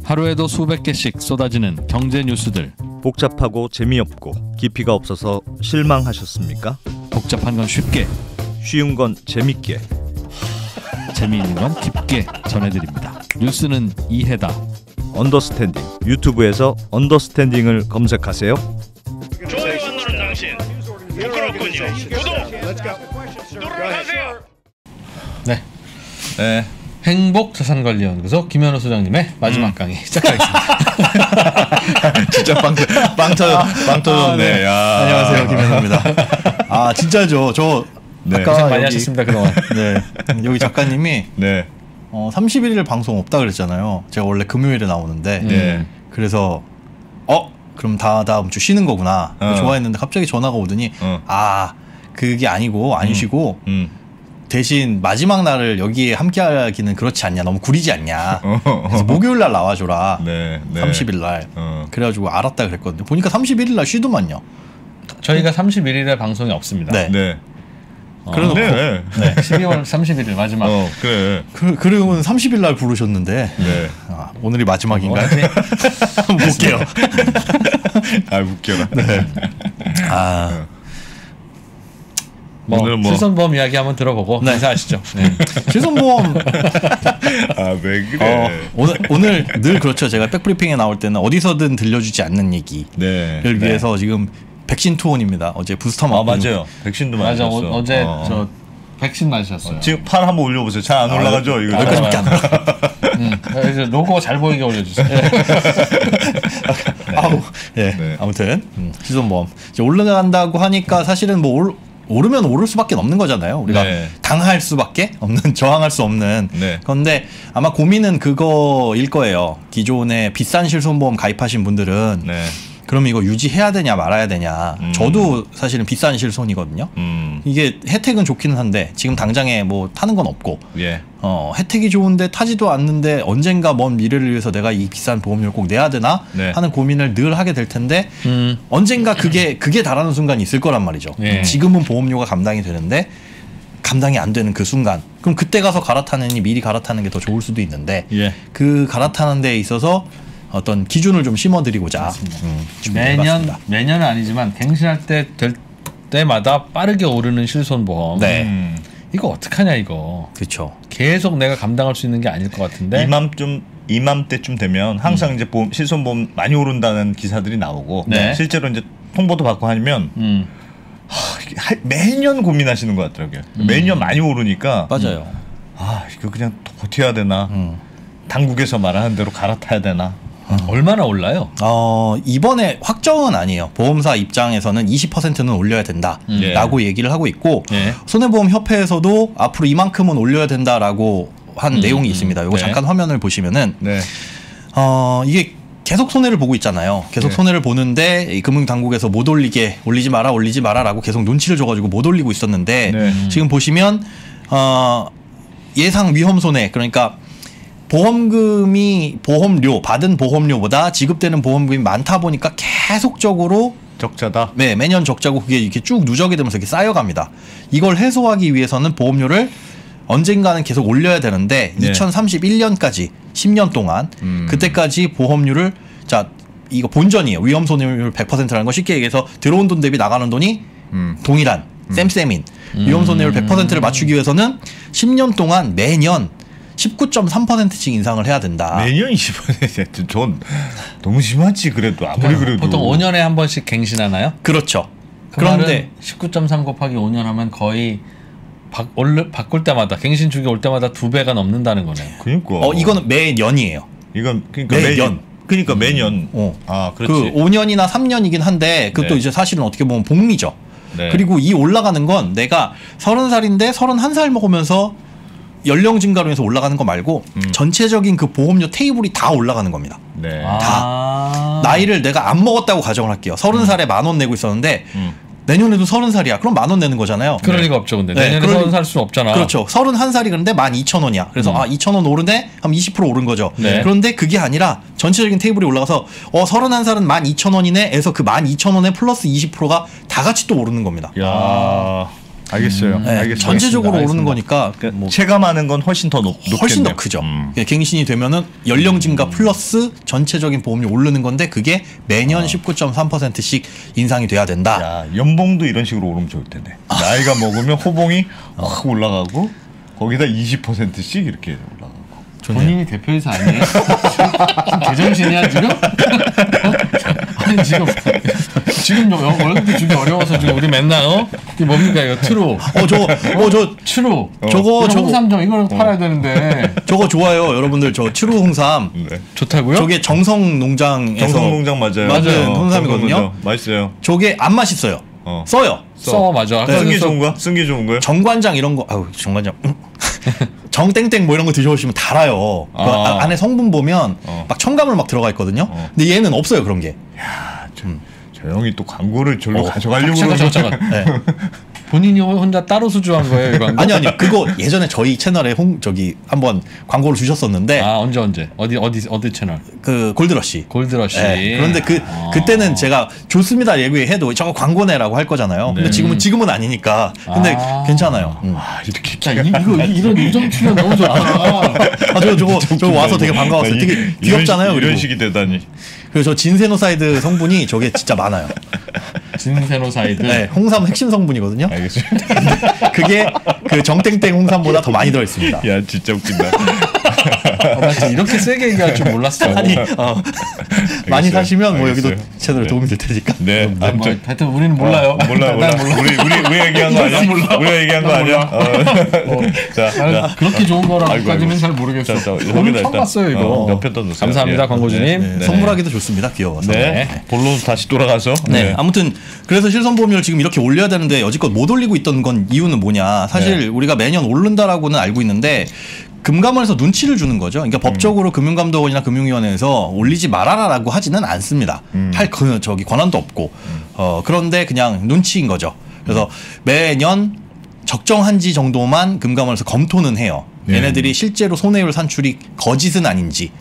하루에도 수백 개씩 쏟아지는 경제 뉴스들. 복잡하고 재미없고 깊이가 없어서 실망하셨습니까? 복잡한 건 쉽게, 쉬운 건 재밌게, 재미있는 건 깊게 전해드립니다. 뉴스는 이해다. 언더스탠딩. 유튜브에서 언더스탠딩을 검색하세요. 좋아요 안 누른 당신 부끄럽군요. 구독 누르세요. 네. 행복자산관리연구소 김현우 소장님의 마지막 강의 시작하겠습니다. 진짜 빵 터졌네. 네. 야. 안녕하세요, 김현우입니다. 아 진짜죠. 저 네. 고생 많이 하셨습니다 그동안. 네, 여기 작가님이 네. 31일 방송 없다 그랬잖아요. 제가 원래 금요일에 나오는데 네. 그래서 그럼 다음 주 쉬는 거구나 좋아했는데 갑자기 전화가 오더니 그게 아니고 안 쉬고 대신 마지막 날을 여기에 함께하기는 그렇지 않냐, 너무 구리지 않냐. 그래서 목요일 날 나와줘라. 네. 30일 날. 그래가지고 알았다 그랬거든요. 보니까 31일 날 쉬더만요. 저희가 31일에 방송이 없습니다. 네. 네. 그래놓고 네. 12월 31일 마지막. 그래. 그리고는 30일 날 부르셨는데 네. 오늘이 마지막인가요? 한번 볼게요. 웃겨라. 네. 오늘 실손보험 이야기 한번 들어보고 인사하시죠. 네. 실손보험 왜 그래? 오늘 늘 그렇죠. 제가 백브리핑에 나올 때는 어디서든 들려주지 않는 얘기를 네. 위해서 지금 백신 투혼입니다. 어제 부스터 맞고 맞아요. 백신도 맞아. 맞았어. 어제 저 백신 맞으셨어요. 지금 팔 한번 올려보세요. 잘 안 올라가죠? 이거 여기까지밖에 안 올라가. 그래서 로고가 잘 보이게 올려주세요. 네. 아무튼 실손보험 이제 올라간다고 하니까 사실은 뭐 오르면 오를 수밖에 없는 거잖아요. 우리가 당할 수밖에 없는, 저항할 수 없는 건데 아마 고민은 그거일 거예요. 기존에 비싼 실손보험 가입하신 분들은 그럼 이거 유지해야 되냐 말아야 되냐. 저도 사실은 비싼 실손이거든요. 이게 혜택은 좋기는 한데 지금 당장에 뭐 타는 건 없고 혜택이 좋은데 타지도 않는데 언젠가 먼 미래를 위해서 내가 이 비싼 보험료를 꼭 내야 되나 하는 고민을 늘 하게 될 텐데 언젠가 그게 달하는 순간이 있을 거란 말이죠. 지금은 보험료가 감당이 되는데 감당이 안 되는 그 순간, 그럼 그때 가서 갈아타느니 미리 갈아타는 게 더 좋을 수도 있는데 그 갈아타는 데 있어서 어떤 기준을 좀 심어드리고자 매년은 아니지만 갱신할 때 될 때마다 빠르게 오르는 실손보험. 이거 어떡하냐 이거. 그렇죠. 계속 내가 감당할 수 있는 게 아닐 것 같은데. 이맘때쯤 되면 항상 이제 실손보험 많이 오른다는 기사들이 나오고 실제로 이제 통보도 받고 하면 매년 고민하시는 것 같더라고요. 매년 많이 오르니까 맞아요. 이거 그냥 버텨야 되나? 당국에서 말하는 대로 갈아타야 되나? 얼마나 올라요? 이번에 확정은 아니에요. 보험사 입장에서는 20%는 올려야 된다라고 얘기를 하고 있고 손해보험협회에서도 앞으로 이만큼은 올려야 된다라고 한 내용이 있습니다. 이거 잠깐 화면을 보시면은 이게 계속 손해를 보고 있잖아요. 계속 손해를 보는데 이 금융당국에서 못 올리지 마라라고 계속 눈치를 줘가지고 못 올리고 있었는데 지금 보시면 예상 위험 손해, 그러니까 받은 보험료보다 지급되는 보험금이 많다 보니까 계속적으로 적자다. 네, 매년 적자고 그게 이렇게 쭉 누적이 되면서 이렇게 쌓여갑니다. 이걸 해소하기 위해서는 보험료를 언젠가는 계속 올려야 되는데 2031년까지 10년 동안 그때까지 보험료를 이거 본전이에요. 위험 손해율 100%라는 거 쉽게 얘기해서 들어온 돈 대비 나가는 돈이 동일한 쌤쌤인 위험 손해율 100%를 맞추기 위해서는 10년 동안 매년 19.3%씩 인상을 해야 된다. 매년 20%? 전 너무 심하지. 그래도 아무리 그래도 보통 5년에 한 번씩 갱신하나요? 그렇죠. 그런데 19.3 곱하기 5년 하면 거의 바꿀 때마다 갱신 주기 올 때마다 2배가 넘는다는 거네요. 그러니까 이거는 매년이에요. 이건 그러니까 매년. 그러니까 매년. 그렇지. 그 5년이나 3년이긴 한데 그것도 이제 사실은 어떻게 보면 복리죠. 그리고 이 올라가는 건 내가 30살인데 31살 먹으면서 연령 증가로 해서 올라가는 거 말고 전체적인 그 보험료 테이블이 다 올라가는 겁니다. 다. 나이를 내가 안 먹었다고 가정을 할게요. 30살에 10,000원 내고 있었는데 내년에도 30살이야. 그럼 10,000원 내는 거잖아요. 그럴 리가 없죠. 근데 내년에 30살 수는 없잖아. 그렇죠. 31살이 그런데 12,000원이야. 그래서 2,000원 오르네? 하면 20% 오른 거죠. 그런데 그게 아니라 전체적인 테이블이 올라가서 31살은 12,000원이네 에서 그 12,000원에 플러스 20%가 다 같이 또 오르는 겁니다. 알겠어요. 네, 알겠습니다. 전체적으로 오르는 알겠습니다. 거니까 그러니까 뭐 체감하는 건 훨씬 더 높겠네요. 훨씬 더 크죠. 갱신이 되면은 연령 증가 플러스 전체적인 보험료 오르는 건데 그게 매년 19.3%씩 인상이 돼야 된다. 야, 연봉도 이런 식으로 오르면 좋을 텐데. 나이가 먹으면 호봉이 확 올라가고 거기다 20%씩 이렇게 올라가고. 본인이 대표이사 아니에요? 지금 개정신이야 지금? 아니 지금 월급도 주기 어려워서 지금 우리 맨날 이게 뭡니까 이거 트루. 저 트루. 저거 홍삼정 이걸 팔아야 되는데. 저거 좋아요, 여러분들. 저 츄루 홍삼. 네. 좋다고요? 저게 정성농장에서 정성농장 맞아요. 맞은 홍삼이거든요. 맛있어요. 저게 안 맛있어요. 써요. 맞아. 쓴 게 좋은 거야? 쓴 게 좋은 거야? 정관장 이런 거, 아유 정관장. 정땡땡 뭐 이런 거 드셔보시면 달아요. 그 안에 성분 보면 막 첨가물 막 들어가 있거든요. 근데 얘는 없어요, 그런 게. 야, 저 형이 또 광고를 절로 가져가려고 잠깐. 네. 본인이 혼자 따로 수주한 거예요, 이 광고? 아니 그거 예전에 저희 채널에 한번 광고를 주셨었는데. 언제 어디 채널? 그 골드러시. 네. 그런데 그때는 제가 좋습니다 얘기해도 저거 광고네라고 할 거잖아요. 근데 지금은 아니니까. 근데 괜찮아요. 이렇게 이런 요정 출연 너무 좋아. 저거 와서 되게 반가웠어요. 되게 귀엽잖아요. 이런 식이 되다니. 그리고 저 진세노사이드 성분이 저게 진짜 많아요. 진세노사이드. 네, 홍삼 핵심 성분이거든요. 알겠습니다. 그게 그 정땡땡 홍삼보다 더 많이 들어 있습니다. 야, 진짜 웃긴다. 나 진짜 이렇게 세게 얘기할 줄 몰랐어. 아니, 많이 사시면 뭐 여기도 알겠어요. 채널에 도움이 될 테니까. 네, 아무튼 하여튼 우리는 몰라요. 몰라. 우리 얘기한 거 아니야? 우리 얘기한 거 아니야? 자, 그렇게 좋은 거라고까지는 아이고. 잘 모르겠어. 자, 오늘 처음 봤어요 이거. 몇 편 더 넣으세요. 감사합니다, 예. 광고주님. 네. 선물하기도 좋습니다. 귀여워서. 네. 본론 다시 돌아가서. 네. 아무튼 그래서 실손보험료를 지금 이렇게 올려야 되는데 여지껏 못 올리고 있던 건 이유는 뭐냐? 사실 우리가 매년 오른다라고는 알고 있는데 금감원에서 눈치를 주는 거죠. 그러니까 법적으로 금융감독원이나 금융위원회에서 올리지 말아라라고 하지는 않습니다. 할 권한도 없고. 그런데 그냥 눈치인 거죠. 그래서 매년 적정한지 정도만 금감원에서 검토는 해요. 얘네들이 실제로 손해율 산출이 거짓은 아닌지,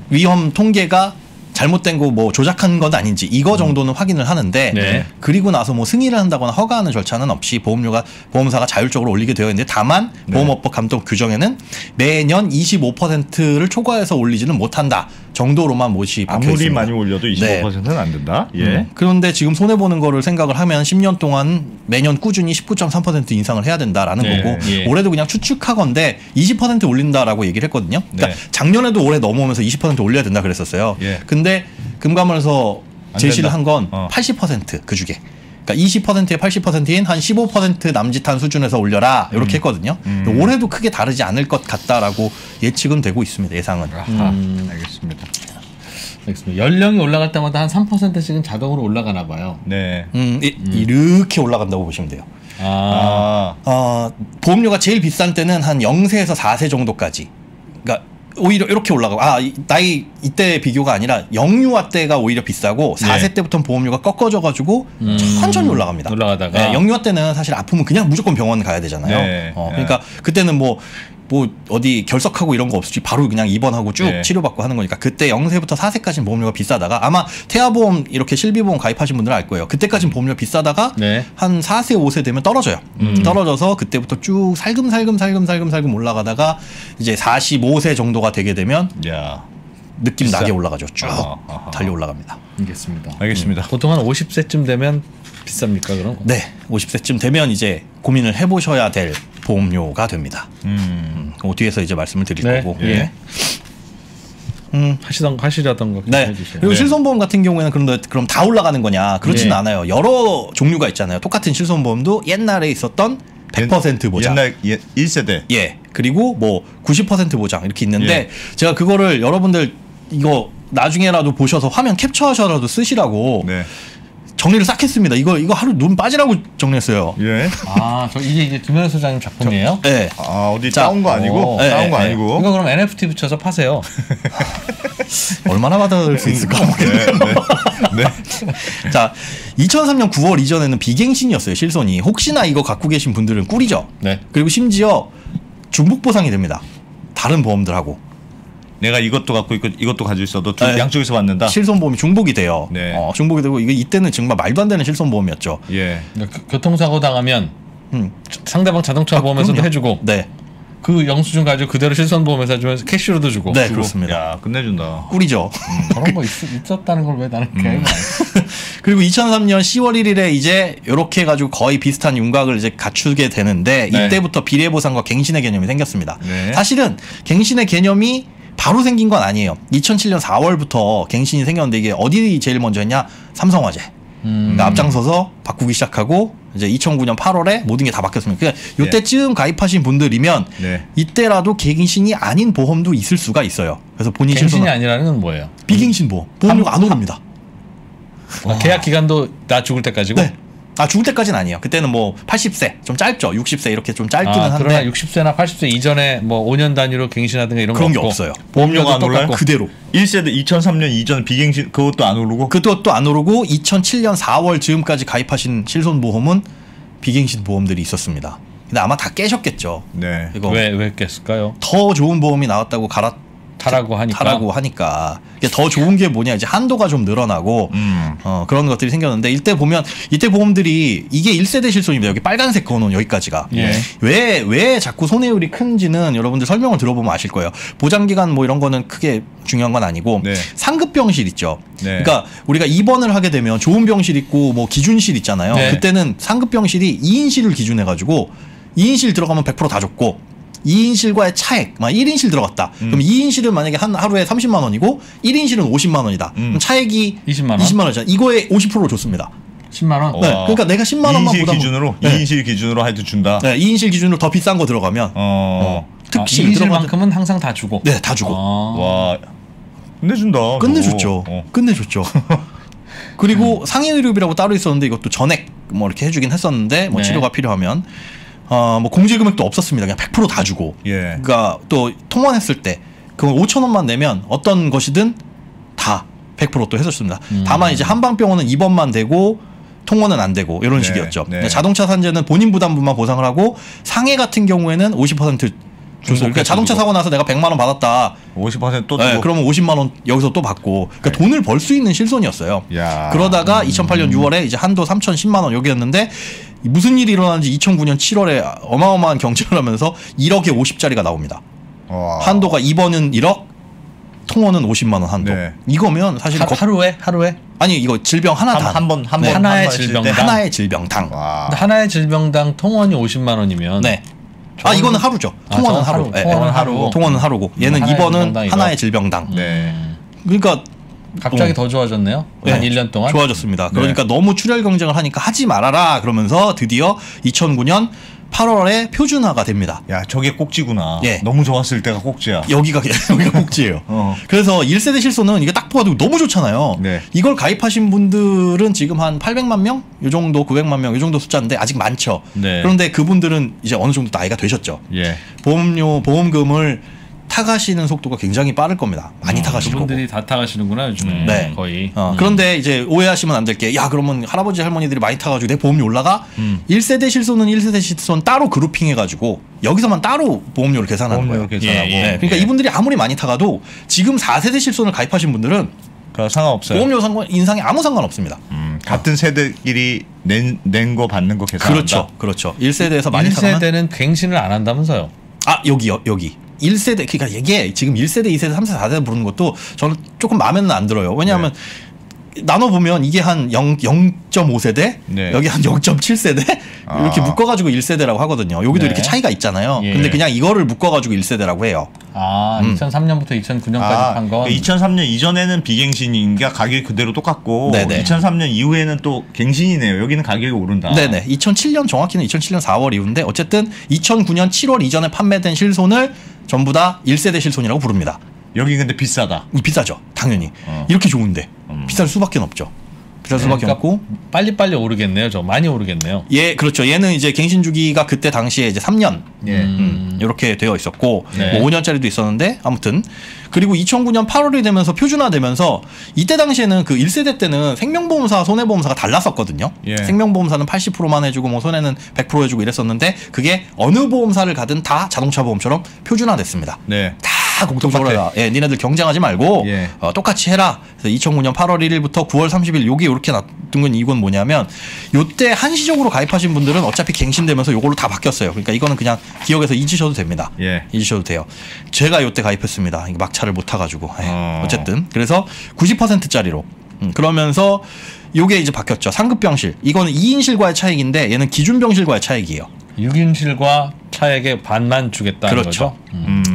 위험 통계가 잘못된 거 뭐 조작한 건 아닌지 이거 정도는 확인을 하는데 그리고 나서 뭐 승인을 한다거나 허가하는 절차는 없이 보험사가 자율적으로 올리게 되어 있는데 다만 보험업법 감독 규정에는 매년 25%를 초과해서 올리지는 못한다 정도로만 못이 박혀 아무리 있습니다. 많이 올려도 25%는 안 된다. 예. 그런데 지금 손해 보는 거를 생각을 하면 10년 동안 매년 꾸준히 19.3% 인상을 해야 된다라는 거고 올해도 그냥 추측하건데 20% 올린다라고 얘기를 했거든요. 그러니까 작년에도 올해 넘어오면서 20% 올려야 된다 그랬었어요. 근데 금감원에서 제시를 한 건 80% 그 중에. 그러니까 20%에 80%인 한 15% 남짓한 수준에서 올려라 이렇게 했거든요. 올해도 크게 다르지 않을 것 같다라고 예측은 되고 있습니다. 예상은. 알겠습니다. 알겠습니다. 연령이 올라갈 때마다 한 3%씩은 자동으로 올라가나 봐요. 네. 이렇게 올라간다고 보시면 돼요. 보험료가 제일 비싼 때는 한 0세에서 4세 정도까지. 그러니까 오히려 이렇게 올라가고 나이 이때 비교가 아니라 영유아 때가 오히려 비싸고 4세 때부터는 보험료가 꺾어져가지고 천천히 올라갑니다. 올라가다가 영유아 때는 사실 아프면 그냥 무조건 병원 가야 되잖아요. 그러니까 그때는 뭐 어디 결석하고 이런 거 없이 바로 그냥 입원하고 쭉 치료받고 하는 거니까 그때 0세부터 4세까지는 보험료가 비싸다가 아마 태아보험 이렇게 실비보험 가입하신 분들은 알 거예요. 그때까지는 보험료 비싸다가 한 4세 5세 되면 떨어져요. 떨어져서 그때부터 쭉 살금 올라가다가 이제 45세 정도가 되게 되면 느낌 나게 올라가죠. 쭉 달려 올라갑니다. 알겠습니다. 보통 한 50세쯤 되면 비쌉니까 그럼? 네, 50세쯤 되면 이제 고민을 해보셔야 될 보험료가 됩니다. 뒤에서 이제 말씀을 드릴 거고. 하시려던 거 해주세요. 그리고 실손보험 같은 경우에는 그럼 다 올라가는 거냐? 그렇지는 않아요. 여러 종류가 있잖아요. 똑같은 실손보험도 옛날에 있었던 100% 보장. 옛날 1세대. 그리고 뭐 90% 보장 이렇게 있는데 제가 그거를 여러분들 이거 나중에라도 보셔서 화면 캡처하셔라도 쓰시라고 정리를 싹 했습니다. 이거 하루 눈 빠지라고 정리했어요. 이게 이제 김현우 소장님 작품이에요? 네. 어디 따온 거 아니고? 따온 거 아니고. 이거 그럼 NFT 붙여서 파세요. 얼마나 받을 수 있을까? 자, 2003년 9월 이전에는 비갱신이었어요. 실손이. 혹시나 이거 갖고 계신 분들은 꿀이죠. 그리고 심지어 중복 보상이 됩니다. 다른 보험들하고. 내가 이것도 갖고 있고 이것도 가지고 있어도 양쪽에서 받는다. 실손보험이 중복이 돼요. 중복이 되고 이때는 정말 말도 안 되는 실손보험이었죠. 교통사고 당하면 상대방 자동차 보험에서도 그럼요. 해주고. 네. 그 영수증 가지고 그대로 실손보험회사 주면서 캐시로도 주고. 네, 그렇습니다. 야, 끝내준다. 꿀이죠. 그런 거 있었다는 걸 왜 나는 계획을 안 했어. 그리고 2003년 10월 1일에 이제 이렇게 해가지고 거의 비슷한 윤곽을 이제 갖추게 되는데 네. 이때부터 비례보상과 갱신의 개념이 생겼습니다. 네. 사실은 갱신의 개념이 바로 생긴 건 아니에요. 2007년 4월부터 갱신이 생겼는데 이게 어디 제일 먼저 했냐? 삼성화재. 그러니까 앞장서서 바꾸기 시작하고 이제 2009년 8월에 모든 게 다 바뀌었습니다. 그러니까 이때쯤 가입하신 분들이면 네. 이때라도 갱신이 아닌 보험도 있을 수가 있어요. 그래서 본인 갱신이 실손 아니라는 건 뭐예요? 비갱신 보험. 보험료가 안 오릅니다. 계약 기간도 나 죽을 때까지고? 네. 아 죽을 때까지는 아니에요. 그때는 뭐 80세 좀 짧죠. 60세 이렇게 좀 짧기는 한데 그러나 60세나 80세 이전에 뭐 5년 단위로 갱신하든가 이런 그런 게 없고. 없어요. 보험료가 안 올라요? 똑같고. 그대로. 1세대 2003년 이전 비갱신 그것도 안 오르고? 그것도 안 오르고 2007년 4월 즈음까지 가입하신 실손보험은 비갱신 보험들이 있었습니다. 근데 아마 다 깨셨겠죠. 네. 이거 왜 깼을까요? 더 좋은 보험이 나왔다고 타라고 하니까. 이게 더 좋은 게 뭐냐 이제 한도가 좀 늘어나고 그런 것들이 생겼는데 이때 보면 이때 보험들이 이게 1세대 실손입니다. 여기 빨간색 그어놓은 여기까지가 예. 왜 자꾸 손해율이 큰지는 여러분들 설명을 들어보면 아실 거예요. 보장기간 뭐 이런 거는 크게 중요한 건 아니고 네. 상급병실 있죠. 네. 그러니까 우리가 입원을 하게 되면 좋은 병실 있고 뭐 기준실 있잖아요. 네. 그때는 상급병실이 2인실을 기준해 가지고 2인실 들어가면 100% 다 줬고 2인실과의 차액, 막 1인실 들어갔다. 그럼 2인실은 만약에 하루에 30만 원이고 1인실은 50만 원이다. 그럼 차액이 20만 원? 20만 원이잖아. 이거에 50%를 줬습니다. 10만 원? 네. 그러니까 내가 10만 원만 2인실 부담. 기준으로 네. 2인실 기준으로 하여튼 준다. 네, 2인실 기준으로 더 비싼 거 들어가면 특실 들어가면 만큼은 항상 다 주고. 네, 다 주고. 와. 끝내준다. 끝내줬죠. 저거. 끝내줬죠. 그리고 상해 의료비라고 따로 있었는데 이것도 전액 뭐 이렇게 해주긴 했었는데 뭐 네. 치료가 필요하면 뭐 공제 금액도 없었습니다. 그냥 100% 다 주고. 예. 그러니까 또 통원했을 때 그건 5천 원만 내면 어떤 것이든 다 100% 또 해줬습니다. 다만 이제 한방병원은 입원만 되고 통원은 안 되고 이런 네, 식이었죠. 네. 자동차 산재는 본인 부담분만 보상을 하고 상해 같은 경우에는 50% 준수. 그러니까 자동차 사고 나서 내가 100만 원 받았다. 50% 또 네, 주고. 그러면 50만 원 여기서 또 받고. 그러니까 돈을 벌 수 있는 실손이었어요. 야. 그러다가 2008년 6월에 이제 한도 3,010만 원 여기였는데 무슨 일이 일어났는지 2009년 7월에 어마어마한 경쟁을 하면서 1억에 50짜리가 나옵니다. 와. 한도가 2번은 1억, 통원은 50만 원 한도. 네. 이거면 사실 하루에? 아니 이거 질병 하나당 한번 네. 하나의 질병당. 하나의 질병당. 와. 근데 하나의 질병당 통원이 50만 원이면 네. 이거는 하루죠. 아, 통원은 저건 하루. 하루. 네. 통원은 하루. 통원은 하루고. 얘는 하나의 2번은 질병당 이거. 하나의 질병당. 네. 그러니까 갑자기 더 좋아졌네요. 한 1년 동안. 좋아졌습니다. 그러니까 너무 출혈 경쟁을 하니까 하지 말아라 그러면서 드디어 2009년 8월에 표준화가 됩니다. 야, 저게 꼭지구나. 예. 너무 좋았을 때가 꼭지야. 여기가 꼭지예요. 그래서 1세대 실손은 이게 딱 봐도 너무 좋잖아요. 네. 이걸 가입하신 분들은 지금 한 800만 명? 요 정도 900만 명 요 정도 숫자인데 아직 많죠. 네. 그런데 그분들은 이제 어느 정도 나이가 되셨죠. 예. 보험금을 타가시는 속도가 굉장히 빠를 겁니다. 많이 타가실 거고. 그분들이 다 타가시는구나 요즘에. 네. 거의. 그런데 이제 오해하시면 안 될 게, 야, 그러면 할아버지 할머니들이 많이 타가지고 내 보험료 올라가? 1세대 실손은 1세대 실손 따로 그룹핑 해가지고 여기서만 따로 보험료를 계산하는 거예요. 계산하고. 예, 예. 네, 그러니까 이분들이 아무리 많이 타가도 지금 4세대 실손을 가입하신 분들은 그 상관없어요. 보험료 인상에 아무 상관없습니다. 같은 세대끼리 낸 거 받는 거 계산한다. 그렇죠. 1세대에서 많이 타가면 1세대는 갱신을 안 한다면서요. 여기 1세대, 그러니까 이게 지금 1세대, 2세대, 3세대, 4세대 부르는 것도 저는 조금 마음에는 안 들어요. 왜냐하면 나눠보면 이게 한 0.5세대, 네. 여기 한 0.7세대 이렇게 묶어가지고 1세대라고 하거든요. 여기도 네. 이렇게 차이가 있잖아요. 예. 근데 그냥 이거를 묶어가지고 1세대라고 해요. 2003년부터 2009년까지 한 건. 2003년 이전에는 비갱신인가 가격이 그대로 똑같고 네네. 2003년 이후에는 또 갱신이네요. 여기는 가격이 오른다. 네네. 2007년 정확히는 2007년 4월 이후인데 어쨌든 2009년 7월 이전에 판매된 실손을 전부 다 1세대 실손이라고 부릅니다. 여기 근데 비싸다. 비싸죠. 당연히. 이렇게 좋은데 비쌀 수밖에 없죠. 비쌀 수밖에 없고. 빨리빨리 오르겠네요. 저 많이 오르겠네요. 예, 그렇죠. 얘는 이제 갱신 주기가 그때 당시에 이제 3년 이렇게 되어 있었고 네. 뭐 5년짜리도 있었는데 아무튼 그리고 2009년 8월이 되면서 표준화되면서 이때 당시에는 그 1세대 때는 생명보험사, 손해보험사가 달랐었거든요. 예. 생명보험사는 80%만 해주고 뭐 손해는 100% 해주고 이랬었는데 그게 어느 보험사를 가든 다 자동차 보험처럼 표준화됐습니다. 네. 다 다 공통적으로 예, 니네들 경쟁하지 말고 예. 똑같이 해라. 그래서 2009년 8월 1일부터 9월 30일 요게 이렇게 놔둔 건 이건 뭐냐면 요때 한시적으로 가입하신 분들은 어차피 갱신되면서 요걸로 다 바뀌었어요. 그러니까 이거는 그냥 기억에서 잊으셔도 됩니다. 예. 잊으셔도 돼요. 제가 요때 가입했습니다. 막차를 못 타가지고 어쨌든 그래서 90%짜리로 그러면서 요게 이제 바뀌었죠. 상급 병실. 이거는 2인실과의 차익인데 얘는 기준 병실과의 차익이에요. 6인실과 차액의 반만 주겠다는 그렇죠. 거죠.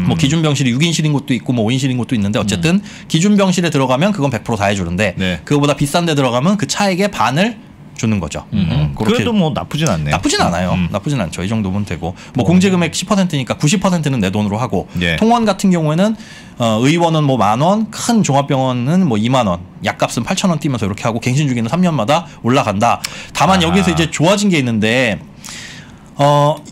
뭐 기준 병실이 6인실인 곳도 있고 뭐 5인실인 곳도 있는데 어쨌든 기준 병실에 들어가면 그건 100% 다 해주는데 네. 그거보다 비싼 데 들어가면 그 차액의 반을 주는 거죠. 그래도 뭐 나쁘진 않네요. 나쁘진 않아요. 나쁘진 않죠. 이 정도면 되고 뭐 공제금액 10%니까 90%는 내 돈으로 하고 예. 통원 같은 경우에는 의원은 뭐 10,000원, 큰 종합병원은 뭐 20,000원, 약값은 8,000원 뛰면서 이렇게 하고 갱신 주기는 3년마다 올라간다. 다만 여기서 이제 좋아진 게 있는데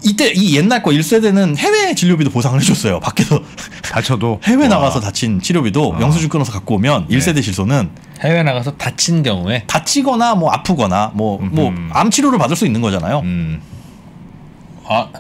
이때 이 옛날 거 1세대는 해외 진료비도 보상을 해줬어요. 밖에서 다쳐도 해외 나가서 다친 치료비도 영수증 끊어서 갖고 오면 1세대 실손은 해외 나가서 다친 경우에 다치거나 뭐 아프거나 뭐 암 치료를 받을 수 있는 거잖아요.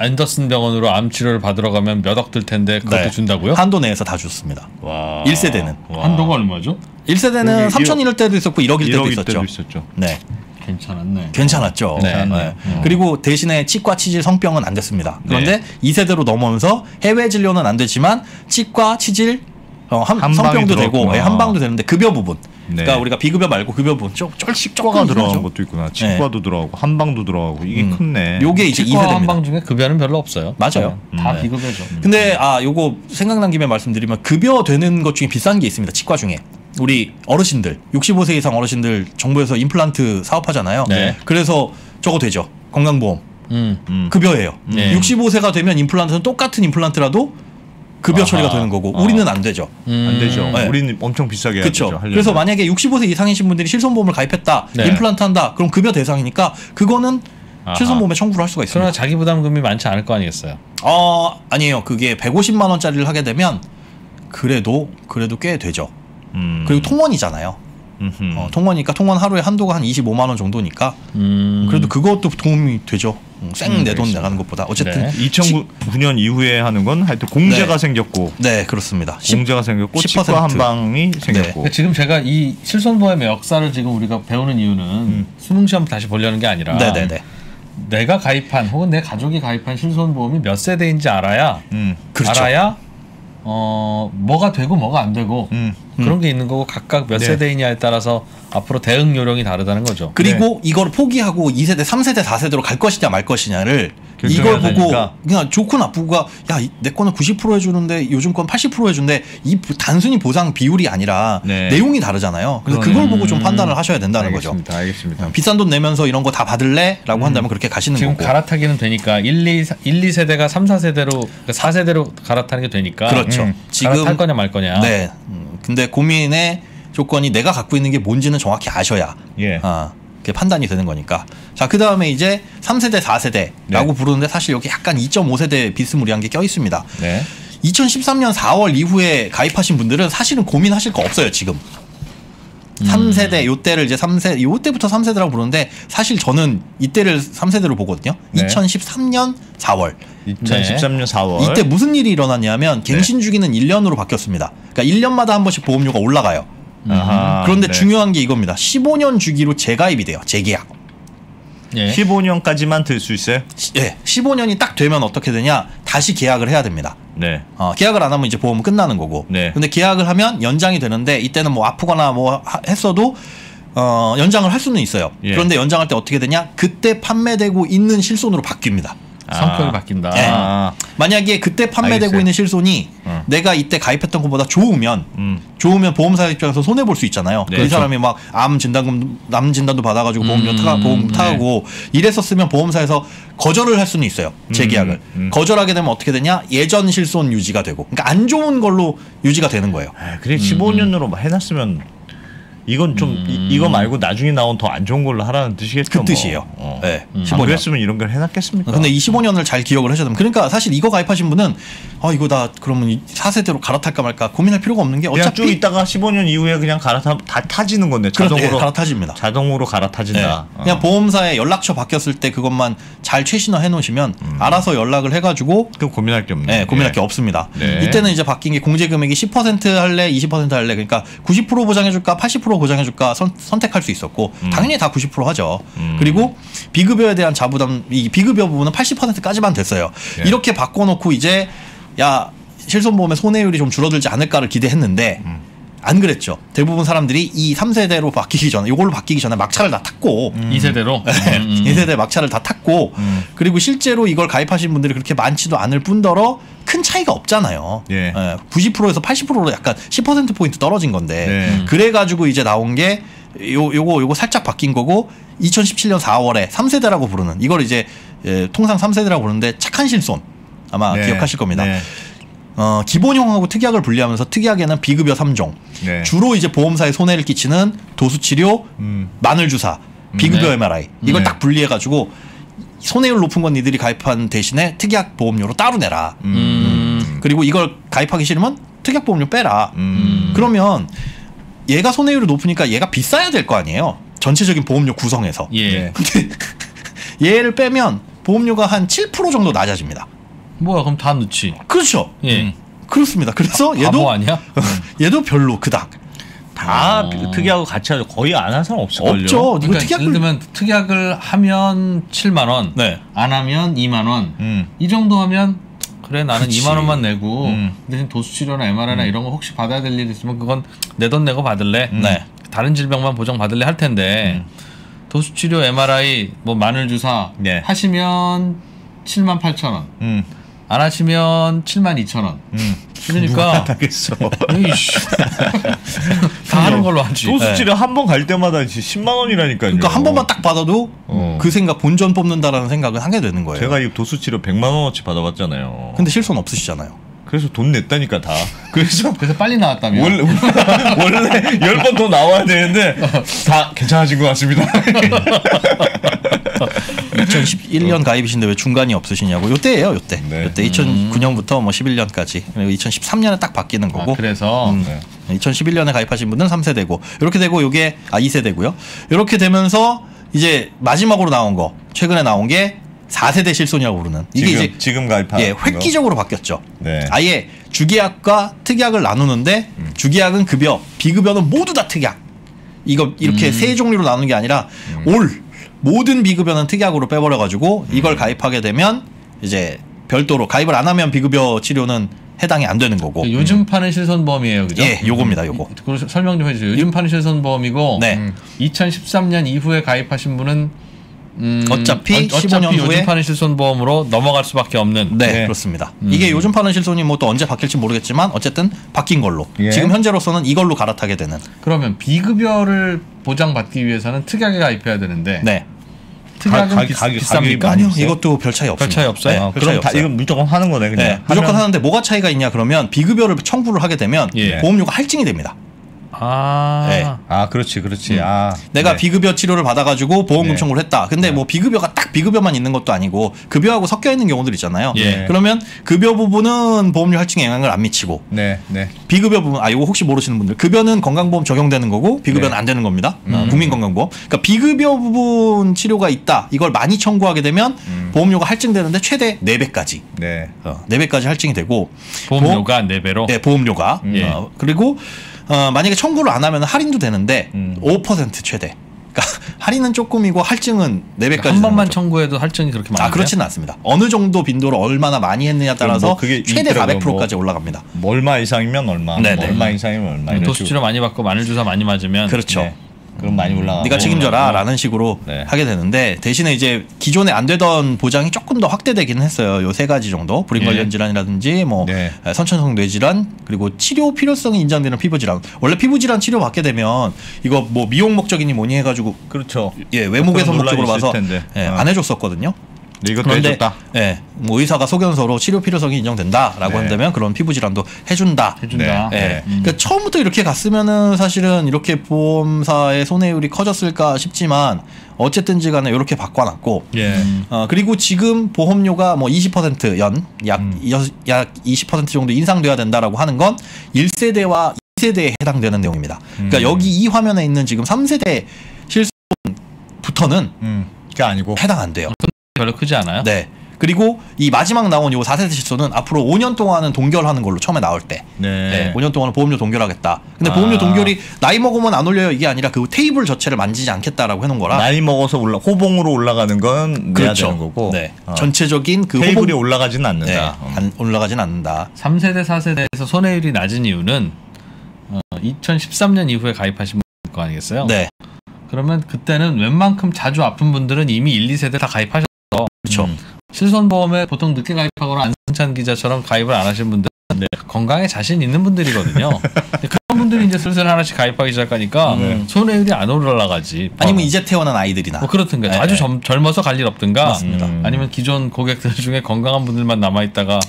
앤더슨 병원으로 암 치료를 받으러 가면 몇 억 들 텐데 그것도 네. 준다고요? 한도 내에서 다 줬습니다. 와. 1세대는. 한도가 얼마죠? 1세대는 3천일 때도 있었고 1억일 때도 1억일 있었죠. 때도 있었죠. 네. 괜찮았네. 괜찮았죠. 네. 그리고 대신에 치과, 치질, 성병은 안 됐습니다. 그런데 2세대로 넘어오면서 해외 진료는 안 되지만 치과, 치질, 성병도 되고 한방도 되는데 급여 부분. 네. 그러니까 우리가 비급여 말고 급여 부분 조금씩 치과가 들어간 이상하죠. 것도 있구나. 치과도 들어가고 한방도 들어가고 이게 컸네. 요게 이제 치과 2세대입니다. 한방 중에 급여는 별로 없어요. 맞아요. 다 비급여죠. 근데 요거 생각난 김에 말씀드리면 급여 되는 것 중에 비싼 게 있습니다. 치과 중에. 우리 어르신들 65세 이상 어르신들 정부에서 임플란트 사업하잖아요. 네. 그래서 저거 되죠. 건강보험 급여예요. 네. 65세가 되면 임플란트는 똑같은 임플란트라도 급여 처리가 되는 거고 우리는 안 되죠. 안 되죠. 네. 우리는 엄청 비싸게 해야 되죠. 그렇죠. 그래서 만약에 65세 이상이신 분들이 실손보험을 가입했다, 네. 임플란트 한다, 그럼 급여 대상이니까 그거는 실손보험에 청구를 할 수가 있습니다. 그러나 자기 부담금이 많지 않을 거 아니겠어요? 아니에요. 그게 150만 원짜리를 하게 되면 그래도 꽤 되죠. 그리고 통원이잖아요. 통원이니까 통원 하루에 한도가 한 25만 원 정도니까 그래도 그것도 도움이 되죠. 생 내 돈 나가는 것보다 어쨌든 네. 2009년 이후에 하는 건 하여튼 공제가 네. 생겼고 네 그렇습니다. 공제가 생겼고 10%. 치과 한방이 생겼고 그러니까 지금 제가 이 실손보험의 역사를 지금 우리가 배우는 이유는 수능 시험 다시 보려는 게 아니라 네네네. 내가 가입한 혹은 내 가족이 가입한 실손보험이 몇 세대인지 알아야 그렇죠. 알아야 뭐가 되고 뭐가 안 되고 그런 게 있는 거고 각각 몇 네. 세대이냐에 따라서 앞으로 대응 요령이 다르다는 거죠. 그리고 이걸 포기하고 2세대, 3세대, 4세대로 갈 것이냐 말 것이냐를 결정해야 이걸 보고 되니까. 그냥 좋고 나쁘고가 내 거는 90% 해주는데 요즘 건 80% 해준대 이 단순히 보상 비율이 아니라 네. 내용이 다르잖아요. 그래서 그걸 보고 좀 판단을 하셔야 된다는 거죠. 알겠습니다. 비싼 돈 내면서 이런 거 다 받을래? 라고 한다면 그렇게 가시는 지금 거고. 갈아타기는 되니까 1, 2세대가 3, 4세대로 4세대로 갈아타는 게 되니까 그렇죠. 지금 갈아탈 거냐 말 거냐. 네. 근데 고민의 조건이 내가 갖고 있는 게 뭔지는 정확히 아셔야 예. 그게 판단이 되는 거니까. 자, 그다음에 이제 3세대, 4세대라고 네. 부르는데 사실 여기 약간 2.5세대 비스무리한 게 껴 있습니다. 네. 2013년 4월 이후에 가입하신 분들은 사실은 고민하실 거 없어요, 지금. 3세대 요때를 이제 3세 요때부터 3세대라고 부르는데 사실 저는 이때를 3세대로 보거든요. 네. 2013년 4월. 2013년 4월 이때 무슨 일이 일어났냐면 갱신 주기는 1년으로 바뀌었습니다. 그러니까 1년마다 한 번씩 보험료가 올라가요. 아하, 그런데 네. 중요한 게 이겁니다. 15년 주기로 재가입이 돼요. 재계약. 예. 15년까지만 들 수 있어요? 15년이 딱 되면 어떻게 되냐? 다시 계약을 해야 됩니다. 네. 계약을 안 하면 이제 보험은 끝나는 거고. 네. 근데 계약을 하면 연장이 되는데 이때는 뭐 아프거나 뭐 했어도 연장을 할 수는 있어요. 예. 그런데 연장할 때 어떻게 되냐? 그때 판매되고 있는 실손으로 바뀝니다. 성격이 바뀐다. 네. 아. 만약에 그때 판매되고 알겠어요. 있는 실손이 내가 이때 가입했던 것보다 좋으면 보험사 입장에서 손해 볼 수 있잖아요. 네. 그 사람이 막 암 진단도 받아가지고 보험 타고 이랬었으면 보험사에서 거절을 할 수는 있어요. 재계약을 거절하게 되면 어떻게 되냐? 예전 실손 유지가 되고, 그러니까 안 좋은 걸로 유지가 되는 거예요. 그래 15년으로 해놨으면 이건 좀 이거 말고 나중에 나온 더 안 좋은 걸로 하라는 뜻이겠죠. 그 뜻이에요. 네. 15년 그랬으면 이런 걸 해놨겠습니까? 근데 25년을 잘 기억을 하셔야 됩니다. 그러니까 사실 이거 가입하신 분은 이거 다 그러면 4세대로 갈아탈까 말까 고민할 필요가 없는 게 어차피 쭉 있다가 15년 이후에 그냥 다 타지는 건데 자동으로 갈아타집니다. 자동으로 갈아타진다. 네. 그냥 보험사에 연락처 바뀌었을 때 그것만 잘 최신화 해놓으시면 알아서 연락을 해가지고 그 고민할 게 없네. 네, 고민할 게 없습니다. 네. 이때는 이제 바뀐 게 공제 금액이 10% 할래, 20% 할래. 그러니까 90% 보장해줄까, 80% 보장해줄까 선택할 수 있었고 당연히 다 90% 하죠. 그리고 비급여에 대한 자부담, 이 비급여 부분은 80%까지만 됐어요. 네. 이렇게 바꿔놓고 이제 실손보험의 손해율이 좀 줄어들지 않을까를 기대했는데 안 그랬죠. 대부분 사람들이 이 3세대로 바뀌기 전에 이걸로 바뀌기 전에 막차를 다 탔고 2세대로 2세대 막차를 다 탔고 그리고 실제로 이걸 가입하신 분들이 그렇게 많지도 않을 뿐더러 큰 차이가 없잖아요. 예. 90%에서 80%로 약간 10%포인트 떨어진 건데 그래가지고 이제 나온 게 요거 살짝 바뀐 거고 2017년 4월에 3세대라고 부르는 이걸 이제 통상 3세대라고 부르는데 착한 실손 아마 기억하실 겁니다. 기본형하고 특약을 분리하면서 특약에는 비급여 3종 주로 이제 보험사에 손해를 끼치는 도수치료, 마늘주사, 비급여 MRI 이걸 딱 분리해가지고 손해율 높은 건 니들이 가입한 대신에 특약 보험료로 따로 내라. 그리고 이걸 가입하기 싫으면 특약 보험료 빼라. 그러면 얘가 손해율이 높으니까 얘가 비싸야 될 거 아니에요. 전체적인 보험료 구성에서. 예. 근데 얘를 빼면 보험료가 한 7% 정도 낮아집니다. 뭐야 그럼 다 넣지. 그렇죠. 예. 그렇습니다. 그래서 바보 얘도 아니야? 얘도 별로 그닥. 다 특약하고 같이 하죠. 거의 안 한 사람 없을걸요. 없죠. 그러니까 예를 들면 특약을 하면 7만 원, 네. 안 하면 2만 원. 이 정도 하면 그래 나는 그치. 2만 원만 내고 대신 도수치료나 MRI나 이런 거 혹시 받아야 될 일 있으면 그건 내 돈 내고 받을래. 네. 다른 질병만 보장 받을래 할 텐데 도수치료 MRI 뭐 마늘주사 하시면 7만 8천 원. 안 하시면 7만 2천 원. 그러니까 하겠어. 다 하는 걸로 하지. 도수치료 한 번 갈 때마다 10만 원이라니까요. 그러니까 한 번만 딱 받아도 그 생각 본전 뽑는다라는 생각을 하게 되는 거예요. 제가 이 도수치료 100만 원어치 받아봤잖아요. 근데 실손 없으시잖아요. 그래서 돈 냈다니까 다. 그래서 빨리 나왔다며. 원래 10번 더 나와야 되는데 다 괜찮아진 것 같습니다. 2011년 가입이신데 왜 중간이 없으시냐고. 요때예요, 요때. 네. 요때 2009년부터 뭐 11년까지. 그리고 2013년에 딱 바뀌는 거고. 그래서 2011년에 가입하신 분은 3세대고. 이렇게 되고 요게 2세대고요. 이렇게 되면서 이제 마지막으로 나온 거. 최근에 나온 게 4세대 실손이라고 부르는 이게 지금 가입한 획기적으로 바뀌었죠. 네. 아예 주계약과 특약을 나누는데 주계약은 급여, 비급여는 모두 다 특약. 이거 이렇게 세 종류로 나누는 게 아니라 모든 비급여는 특약으로 빼버려가지고 이걸 가입하게 되면 이제 별도로 가입을 안 하면 비급여 치료는 해당이 안 되는 거고. 요즘 파는 실손보험이에요, 그죠? 예, 요겁니다, 요거. 설명 좀 해주세요. 요즘 파는 실손보험이고, 네. 2013년 이후에 가입하신 분은 어차피 15년 후에 요즘 파는 실손보험으로 넘어갈 수밖에 없는. 네, 그렇습니다. 이게 요즘 파는 실손이 뭐 또 언제 바뀔지 모르겠지만 어쨌든 바뀐 걸로 지금 현재로서는 이걸로 갈아타게 되는. 그러면 비급여를 보장받기 위해서는 특약에 가입해야 되는데. 네. 특약은 비쌉니까? 아니요, 이것도 별 차이 없습니다. 별 차이 없어요? 네, 별 차이 없어요. 이건 무조건 하는 거네, 그냥. 네, 무조건 하는데 뭐가 차이가 있냐 그러면 비급여를 청구를 하게 되면 보험료가 할증이 됩니다. 그렇지. 내가 비급여 치료를 받아가지고 보험금 청구를 했다. 근데 뭐 비급여가 딱 비급여만 있는 것도 아니고 급여하고 섞여 있는 경우들 있잖아요. 그러면 급여 부분은 보험료 할증에 영향을 안 미치고 비급여 부분 이거 혹시 모르시는 분들 급여는 건강보험 적용되는 거고 비급여는 안 되는 겁니다. 국민건강보험. 그러니까 비급여 부분 치료가 있다. 이걸 많이 청구하게 되면 보험료가 할증되는데 최대 4배까지 4배까지 할증이 되고 보험료가 4배로? 네, 보험료가 그리고 만약에 청구를 안 하면 할인도 되는데 5% 최대. 그러니까 할인은 조금이고 할증은 4배까지. 한 번만 청구해도 할증이 그렇게 많아요? 그렇지는 않습니다. 어느 정도 빈도로 얼마나 많이 했느냐에 따라서 그게 최대 400%까지 올라갑니다. 얼마 이상이면 얼마, 얼마 이상이면 얼마. 도수치료 많이 받고 마늘주사 많이 맞으면 그렇죠. 그럼 많이 올라가. 네가 책임져라 라는 식으로 하게 되는데 대신에 이제 기존에 안 되던 보장이 조금 더 확대되기는 했어요. 요 3가지 정도. 불임 관련 질환이라든지 뭐 선천성 뇌질환 그리고 치료 필요성이 인정되는 피부질환. 원래 피부질환 치료 받게 되면 이거 뭐 미용 목적이니 뭐니 해가지고 그렇죠. 외모 개선 목적으로 봐서 안 해줬었거든요. 이것도 해줬다. 네, 뭐 의사가 소견서로 치료 필요성이 인정된다라고 네. 한다면 그런 피부 질환도 해준다. 네. 그러니까 처음부터 이렇게 갔으면은 사실은 이렇게 보험사의 손해율이 커졌을까 싶지만 어쨌든지 간에 이렇게 바꿔놨고 그리고 지금 보험료가 뭐 20% 약 20% 정도 인상돼야 된다라고 하는 건 1세대와 2세대에 해당되는 내용입니다. 그러니까 여기 이 화면에 있는 지금 3세대 실손부터는 그게 아니고 해당 안 돼요. 별로 크지 않아요? 네. 그리고 이 마지막 나온 요 4세대 실손은 앞으로 5년 동안은 동결하는 걸로 처음에 나올 때. 네. 5년 동안은 보험료 동결하겠다. 근데 보험료 동결이 나이 먹으면 안 올려요 이게 아니라 그 테이블 자체를 만지지 않겠다라고 해놓은 거라. 나이 먹어서 호봉으로 올라가는 건 내야 그렇죠. 되는 거고. 네. 전체적인 그 테이블이 올라가지는 않는다. 네. 올라가진 않는다. 3세대, 4세대에서 손해율이 낮은 이유는 2013년 이후에 가입하신 분일 거 아니겠어요? 네. 그러면 그때는 웬만큼 자주 아픈 분들은 이미 1, 2세대 다 가입하셨어. 그렇죠. 실손보험에 보통 늦게 가입하거나 안승찬 기자처럼 가입을 안 하신 분들은 건강에 자신 있는 분들이거든요. 근데 그런 분들이 이제 슬슬 하나씩 가입하기 시작하니까 손해율이 안 올라가지. 아니면 이제 태어난 아이들이나. 뭐 그렇든가 아주 젊어서 갈 일 없든가. 맞습니다. 아니면 기존 고객들 중에 건강한 분들만 남아있다가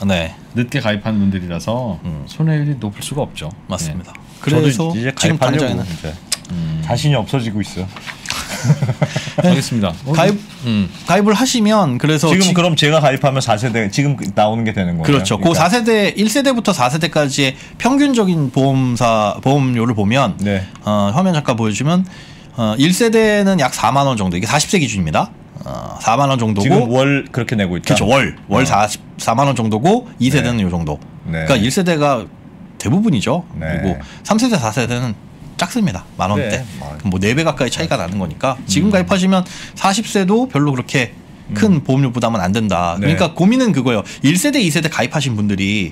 늦게 가입한 분들이라서 손해율이 높을 수가 없죠. 맞습니다. 네. 그래서 이제 지금 가입하려고 당장에는 자신이 없어지고 있어. 알겠습니다. 가입을 하시면 그래서 지금 그럼 제가 가입하면 4세대 지금 나오는 게 되는 거예요. 그렇죠. 그러니까. 그 4세대 1세대부터 4세대까지의 평균적인 보험료를 보면 화면 잠깐 보여주면 1세대는 약 4만 원 정도. 이게 40세 기준입니다. 4만 원 정도고 지금 월 그렇게 내고 있다. 그렇죠. 월 4만 원 정도고 2세대는 요 정도. 그러니까 1세대가 대부분이죠. 그리고 3세대 4세대는 작습니다. 만 원대. 뭐 4배 가까이 차이가 나는 거니까 지금 가입하시면 40세도 별로 그렇게 큰 보험료 부담은 안 된다. 그러니까 고민은 그거예요. 1세대, 2세대 가입하신 분들이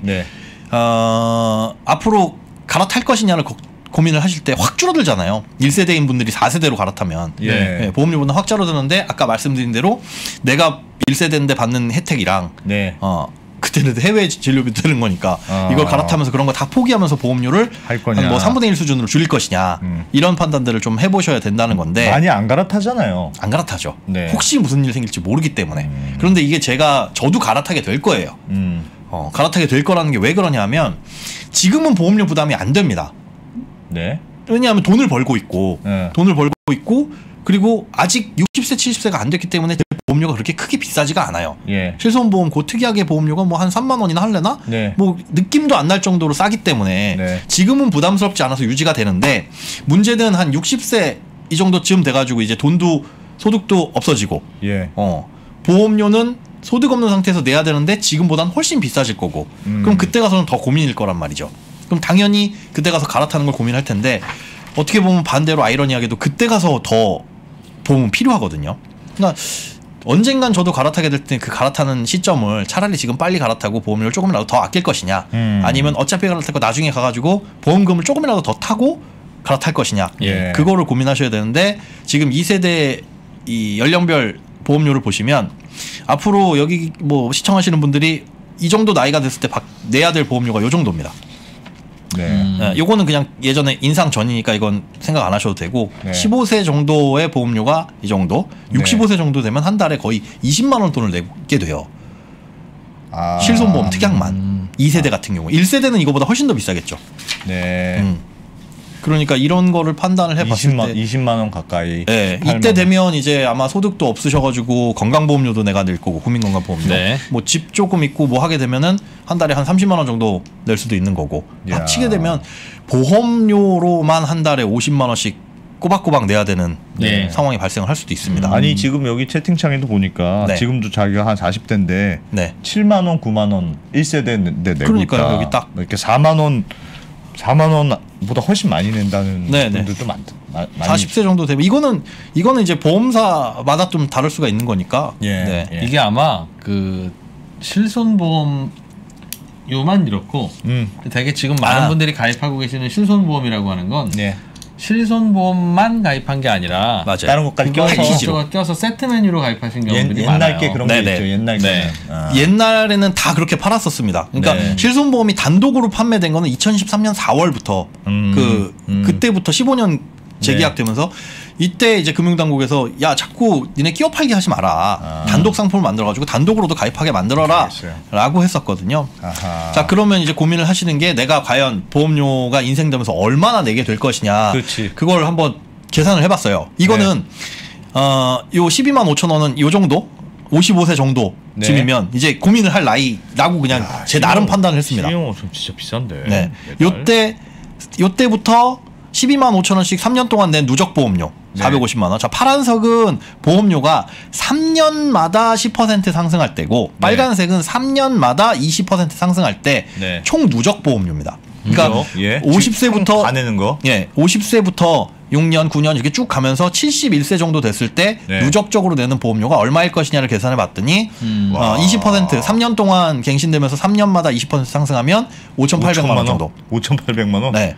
앞으로 갈아탈 것이냐를 고민을 하실 때 확 줄어들잖아요. 1세대인 분들이 4세대로 갈아타면 보험료 부담 확 줄어드는데 아까 말씀드린 대로 내가 1세대인데 받는 혜택이랑 그때는 해외 진료비 드는 거니까 이걸 갈아타면서 그런 거 다 포기하면서 보험료를 할 거냐. 뭐 3분의 1 수준으로 줄일 것이냐 이런 판단들을 좀 해보셔야 된다는 건데 많이 안 갈아타잖아요. 안 갈아타죠. 혹시 무슨 일 생길지 모르기 때문에. 그런데 이게 저도 갈아타게 될 거예요. 갈아타게 될 거라는 게 왜 그러냐 하면 지금은 보험료 부담이 안 됩니다. 왜냐하면 돈을 벌고 있고 그리고 아직 60세 70세가 안 됐기 때문에 보험료가 그렇게 크게 비싸지가 않아요. 실손보험 그 특이하게 보험료가 뭐 한 3만 원이나 할래나? 뭐 느낌도 안 날 정도로 싸기 때문에 지금은 부담스럽지 않아서 유지가 되는데 문제는 한 60세 이 정도쯤 돼가지고 이제 돈도 소득도 없어지고 보험료는 소득 없는 상태에서 내야 되는데 지금보다는 훨씬 비싸질 거고 그럼 그때 가서는 더 고민일 거란 말이죠. 그럼 당연히 그때 가서 갈아타는 걸 고민할 텐데 어떻게 보면 반대로 아이러니하게도 그때 가서 더 보험은 필요하거든요. 그러니까 언젠간 저도 갈아타게 될 때 그 갈아타는 시점을 차라리 지금 빨리 갈아타고 보험료를 조금이라도 더 아낄 것이냐 아니면 어차피 갈아탈 거 나중에 가가지고 보험금을 조금이라도 더 타고 갈아탈 것이냐 그거를 고민하셔야 되는데 지금 2세대 이 연령별 보험료를 보시면 앞으로 여기 뭐 시청하시는 분들이 이 정도 나이가 됐을 때 내야 될 보험료가 요 정도입니다. 요거는 그냥 예전에 인상 전이니까 이건 생각 안 하셔도 되고 15세 정도의 보험료가 이 정도 65세 정도 되면 한 달에 거의 20만 원 돈을 내게 돼요. 실손보험 특약만 2세대 같은 경우 1세대는 이거보다 훨씬 더 비싸겠죠. 그러니까 이런 거를 판단을 해봤을 때 20만 원 가까이. 이때 되면 이제 아마 소득도 없으셔가지고 건강보험료도 내가 낼 거고 국민건강보험료 뭐 집 조금 있고 뭐 하게 되면은 한 달에 한 30만 원 정도 낼 수도 있는 거고 합치게 되면 보험료로만 한 달에 50만 원씩 꼬박꼬박 내야 되는 상황이 발생을 할 수도 있습니다. 아니 지금 여기 채팅창에도 보니까 지금도 자기가 한 40대인데 7만 원, 9만 원 1세대인데 내고 그러니까요. 있다. 여기 딱 이렇게 4만 원보다 훨씬 많이 낸다는 분들도 많이 40세 정도 되면 이거는 이제 보험사마다 좀 다를 수가 있는 거니까. 이게 아마 그 실손보험 요만 이렇고 되게 지금 많은 분들이 가입하고 계시는 실손보험이라고 하는 건 실손보험만 가입한 게 아니라 맞아요. 다른 것까지 껴서 세트 메뉴로 가입하신 경우들이 옛날 많아요. 게 그런 게 있죠. 옛날 게. 옛날에는 다 그렇게 팔았었습니다. 그러니까 실손보험이 단독으로 판매된 거는 2013년 4월부터 그때부터 15년 재계약되면서 이때 이제 금융당국에서 야 자꾸 니네 끼워 팔기 하지 마라. 단독 상품을 만들어가지고 단독으로도 가입하게 만들어라 라고 했었거든요. 아하. 자 그러면 이제 고민을 하시는 게 내가 과연 보험료가 인생되면서 얼마나 내게 될 것이냐. 그렇지. 그걸 한번 계산을 해봤어요. 이거는 요 12만 5천 원은 요 정도 55세 정도쯤이면 이제 고민을 할 나이라고 그냥 제 나름 판단을 했습니다. 12만 5천 진짜 비싼데. 네. 요때부터 12만 5천 원씩 3년 동안 낸 누적 보험료 450만 원. 자, 파란색은 보험료가 3년마다 10% 상승할 때고 빨간색은 3년마다 20% 상승할 때 총 누적 보험료입니다. 그러니까 50세부터 다 내는 거. 50세부터 6년, 9년 이렇게 쭉 가면서 71세 정도 됐을 때 누적적으로 내는 보험료가 얼마일 것이냐를 계산해 봤더니 20% 3년 동안 갱신되면서 3년마다 20% 상승하면 5,800만 원 정도. 5,800만 원? 네.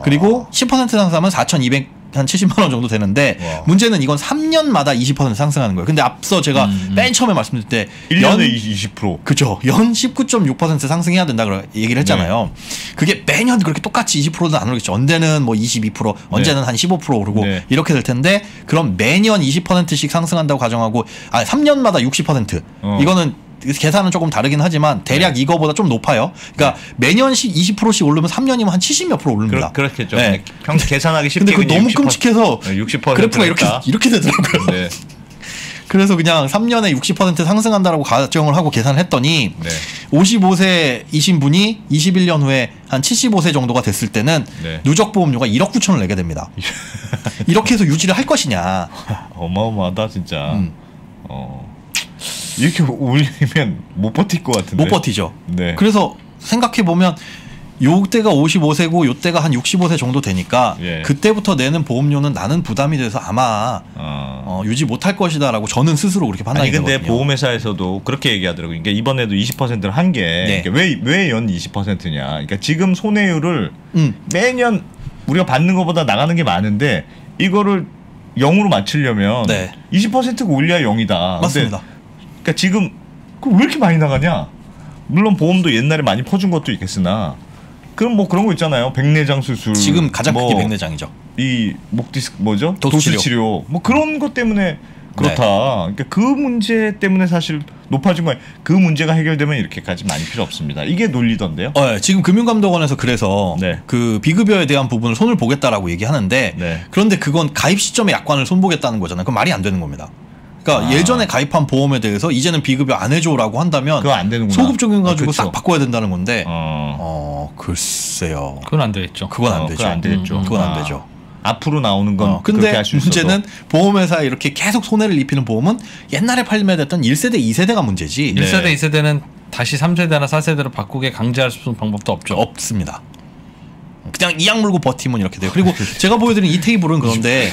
그리고 10% 상승하면 4,270만 원 정도 되는데 문제는 이건 3년마다 20% 상승하는 거예요. 근데 앞서 제가 맨 처음에 말씀드릴 때 1년에 20%. 그죠. 연 19.6% 상승해야 된다 얘기를 했잖아요. 그게 매년 그렇게 똑같이 20%는 안 오르겠죠. 언제는 뭐 22%, 언제는 한 15% 오르고 이렇게 될 텐데 그럼 매년 20%씩 상승한다고 가정하고 3년마다 60%. 이거는 계산은 조금 다르긴 하지만 대략 이거보다 좀 높아요. 그러니까 매년씩 20%씩 오르면 3년이면 한 70 몇 프로 오릅니다. 그렇겠죠. 평소 계산하기 쉽게. 근데 그거 너무 끔찍해서 60% 그래프가 이렇게 되더라고요. 그래서 그냥 3년에 60% 상승한다라고 가정을 하고 계산을 했더니 55세이신 분이 21년 후에 한 75세 정도가 됐을 때는 누적 보험료가 1억 9천을 내게 됩니다. 이렇게 해서 유지를 할 것이냐. 어마어마하다 진짜. 이렇게 올리면 못 버틸 것 같은데. 못 버티죠. 그래서 생각해 보면 요때가 55세고 요때가 한 65세 정도 되니까 그때부터 내는 보험료는 나는 부담이 돼서 아마 유지 못할 것이다라고 저는 스스로 그렇게 판단이 되거든요. 근데 보험회사에서도 그렇게 얘기하더라고요. 그러니까 이번에도 20%를 한 게 왜 연 20%냐. 그러니까 지금 손해율을 매년 우리가 받는 것보다 나가는 게 많은데 이거를 0으로 맞추려면 20%가 올려야 0이다. 맞습니다. 그러니까 지금 왜 이렇게 많이 나가냐? 물론 보험도 옛날에 많이 퍼준 것도 있겠으나 그럼 뭐 그런 거 있잖아요. 백내장 수술. 지금 가장 크게 백내장이죠. 이 목 디스크 뭐죠? 도수치료. 뭐 그런 것 때문에 그렇다. 그러니까 그 문제 때문에 사실 높아진 거예요. 그 문제가 해결되면 이렇게까지 많이 필요 없습니다. 이게 논리던데요. 지금 금융감독원에서 그래서 그 비급여에 대한 부분을 손을 보겠다라고 얘기하는데 그런데 그건 가입 시점에 약관을 손보겠다는 거잖아요. 그건 말이 안 되는 겁니다. 그러니까 예전에 가입한 보험에 대해서 이제는 비급여 안 해줘라고 한다면 그거 안 되는구나. 소급 적용 가지고 싹 바꿔야 된다는 건데 글쎄요. 그건 안 되겠죠. 그건 안 되죠. 그건 안 되겠죠. 그건 안 되죠. 앞으로 나오는 건 근데 할 수 문제는 보험회사에 이렇게 계속 손해를 입히는 보험은 옛날에 판매됐던 1세대, 2세대가 문제지. 1세대, 2세대는 다시 3세대나 4세대로 바꾸게 강제할 수 있는 방법도 없죠. 없습니다. 그냥 이악 물고 버티면 이렇게 돼요. 그리고 제가 보여드린 이 테이블은 그런데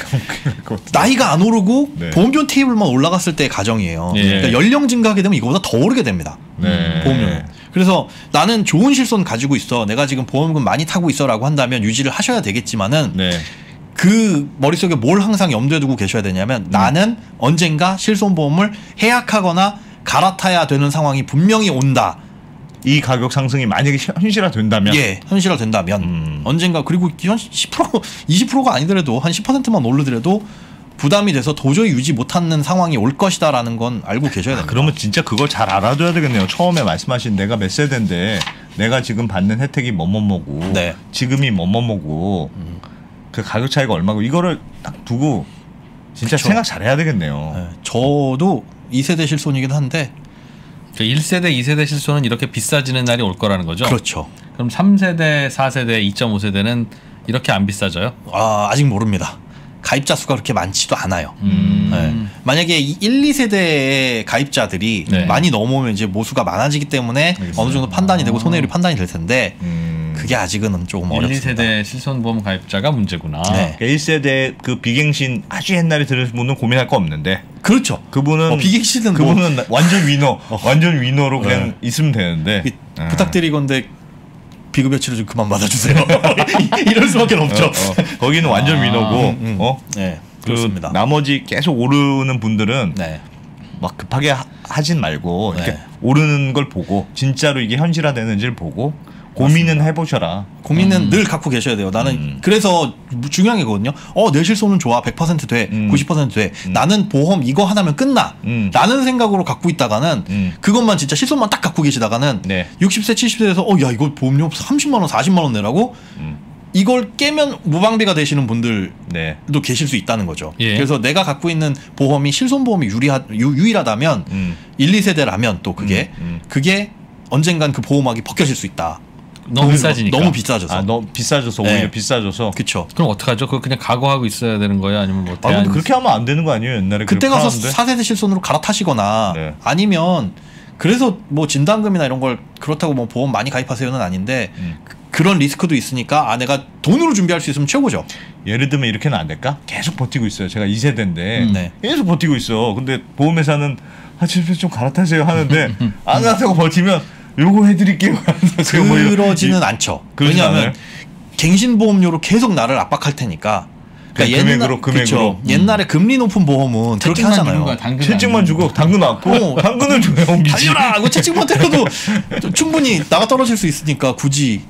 나이가 안 오르고 보험료 테이블만 올라갔을 때의 가정이에요. 그러니까 연령 증가하게 되면 이거보다 더 오르게 됩니다. 보험료는. 그래서 나는 좋은 실손 가지고 있어. 내가 지금 보험금 많이 타고 있어라고 한다면 유지를 하셔야 되겠지만은 그 머릿속에 뭘 항상 염두에 두고 계셔야 되냐면 나는 언젠가 실손보험을 해약하거나 갈아타야 되는 상황이 분명히 온다. 이 가격 상승이 만약에 현실화된다면 현실화된다면 언젠가 그리고 한 10% 20%가 아니더라도 한 10%만 오르더라도 부담이 돼서 도저히 유지 못하는 상황이 올 것이다라는 건 알고 계셔야 됩니다. 그러면 진짜 그걸 잘 알아둬야 되겠네요. 처음에 말씀하신 내가 몇 세대인데 내가 지금 받는 혜택이 뭐뭐뭐고 지금이 뭐뭐뭐고 그 가격 차이가 얼마고 이거를 딱 두고 진짜 생각 잘해야 되겠네요. 저도 2세대 실손이긴 한데 1세대, 2세대 실손은 이렇게 비싸지는 날이 올 거라는 거죠? 그렇죠. 그럼 3세대, 4세대, 2.5세대는 이렇게 안 비싸져요? 아직 모릅니다. 가입자 수가 그렇게 많지도 않아요. 만약에 1, 2세대의 가입자들이 많이 넘어오면 이제 모수가 많아지기 때문에 어느 정도 판단이 되고 손해율이 판단이 될 텐데 그게 아직은 조금 어렵습니다. 1, 2세대 실손보험 가입자가 문제구나. 1세대 그 비갱신 아주 옛날에 들으신 분은 고민할 거 없는데 그렇죠. 그분은 비갱신은 그분은 완전 위너 완전 위너로 그냥 있으면 되는데 부탁드리건데 비급여 치료 좀 그만 받아주세요. 이럴 수밖에 없죠. 거기는 완전 위너고 그렇습니다. 나머지 계속 오르는 분들은 막 급하게 하진 말고 이렇게 오르는 걸 보고 진짜로 이게 현실화되는지를 보고 고민은 해보셔라. 고민은 늘 갖고 계셔야 돼요. 나는 그래서 중요한 게거든요. 내 실손은 좋아. 100% 돼. 90% 돼. 나는 보험 이거 하나면 끝나. 라는 생각으로 갖고 있다가는 그것만 진짜 실손만 딱 갖고 계시다가는 네. 60세 70세에서 야 이거 보험료 30만 원 40만 원 내라고 이걸 깨면 무방비가 되시는 분들도 네. 계실 수 있다는 거죠. 예. 그래서 내가 갖고 있는 보험이 실손보험이 유일하다면 1, 2세대라면 또 그게 언젠간 그 보호막이 벗겨질 수 있다. 너무 비싸지니까. 너무 비싸져서. 너무 비싸져서 네. 오히려 비싸져서. 그렇죠. 그럼 어떡하죠? 그거 그냥 각오하고 있어야 되는 거예요? 아니면 뭐 근데 그렇게 하면 안 되는 거 아니에요? 옛날에 그때 가서 하는데? 4세대 실손으로 갈아타시거나 네. 아니면 그래서 뭐 진단금이나 이런 걸 그렇다고 뭐 보험 많이 가입하세요는 아닌데 그런 리스크도 있으니까 내가 돈으로 준비할 수 있으면 최고죠. 예를 들면 이렇게는 안 될까? 계속 버티고 있어요. 제가 2세대인데 네. 계속 버티고 있어. 근데 보험회사는 좀 갈아타세요 하는데 안 갈아타고 버티면 요거 해드릴게요. 그러지는 않죠. 그러진 왜냐하면 않아요? 갱신보험료로 계속 나를 압박할 테니까. 금액으로. 그쵸. 옛날에 금리 높은 보험은 그렇게 하잖아요. 채찍만 주고 당근 왔고 당근을 줘요. 달려라 하고 채찍만 때려도 충분히 나가 떨어질 수 있으니까 굳이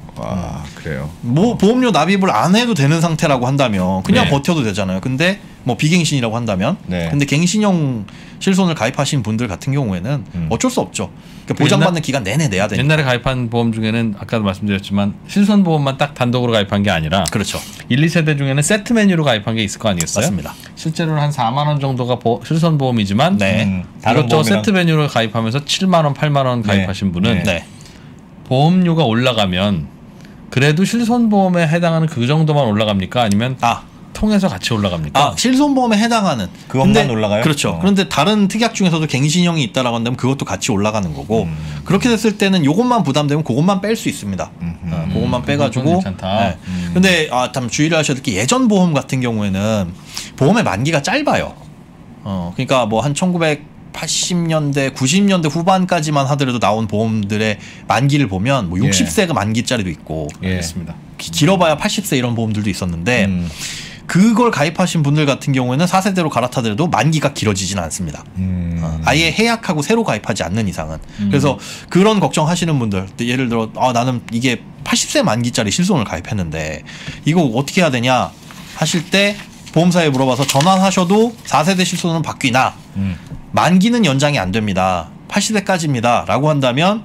그래요. 뭐 보험료 납입을 안 해도 되는 상태라고 한다면 그냥 네. 버텨도 되잖아요. 근데 뭐 비갱신이라고 한다면 네. 근데 갱신형 실손을 가입하신 분들 같은 경우에는 어쩔 수 없죠. 그러니까 보장받는 기간 내내 내야 되니까. 옛날에 가입한 보험 중에는 아까도 말씀드렸지만 실손 보험만 딱 단독으로 가입한 게 아니라 그렇죠. 1, 2세대 중에는 세트 메뉴로 가입한 게 있을 거 아니겠어요? 맞습니다. 실제로는 한 4만 원 정도가 실손 보험이지만 네. 다른 이것저것 보험이랑. 세트 메뉴로 가입하면서 7만 원, 8만 원 가입하신 분은 네. 보험료가 올라가면 그래도 실손 보험에 해당하는 그 정도만 올라갑니까? 아니면 통해서 같이 올라갑니까? 실손보험에 해당하는 그것만 올라가요? 그렇죠. 그런데 다른 특약 중에서도 갱신형이 있다라고 한다면 그것도 같이 올라가는 거고 그렇게 됐을 때는 요것만 부담되면 그것만 pel 수 있습니다. 그것만 빼가지고. 괜찮다. 네. 근데 참 주의를 하셔야 될 게 예전 보험 같은 경우에는 보험의 만기가 짧아요. 그러니까 뭐 한 1980년대, 90년대 후반까지만 하더라도 나온 보험들의 만기를 보면 뭐 60세가 만기짜리도 있고, 알겠습니다. 길어봐야 80세 이런 보험들도 있었는데. 그걸 가입하신 분들 같은 경우에는 4세대로 갈아타더라도 만기가 길어지진 않습니다. 아예 해약하고 새로 가입하지 않는 이상은. 그래서 그런 걱정하시는 분들, 예를 들어 나는 이게 80세 만기짜리 실손을 가입했는데 이거 어떻게 해야 되냐 하실 때 보험사에 물어봐서 전환하셔도 4세대 실손은 바뀌나 만기는 연장이 안 됩니다. 80세까지입니다. 라고 한다면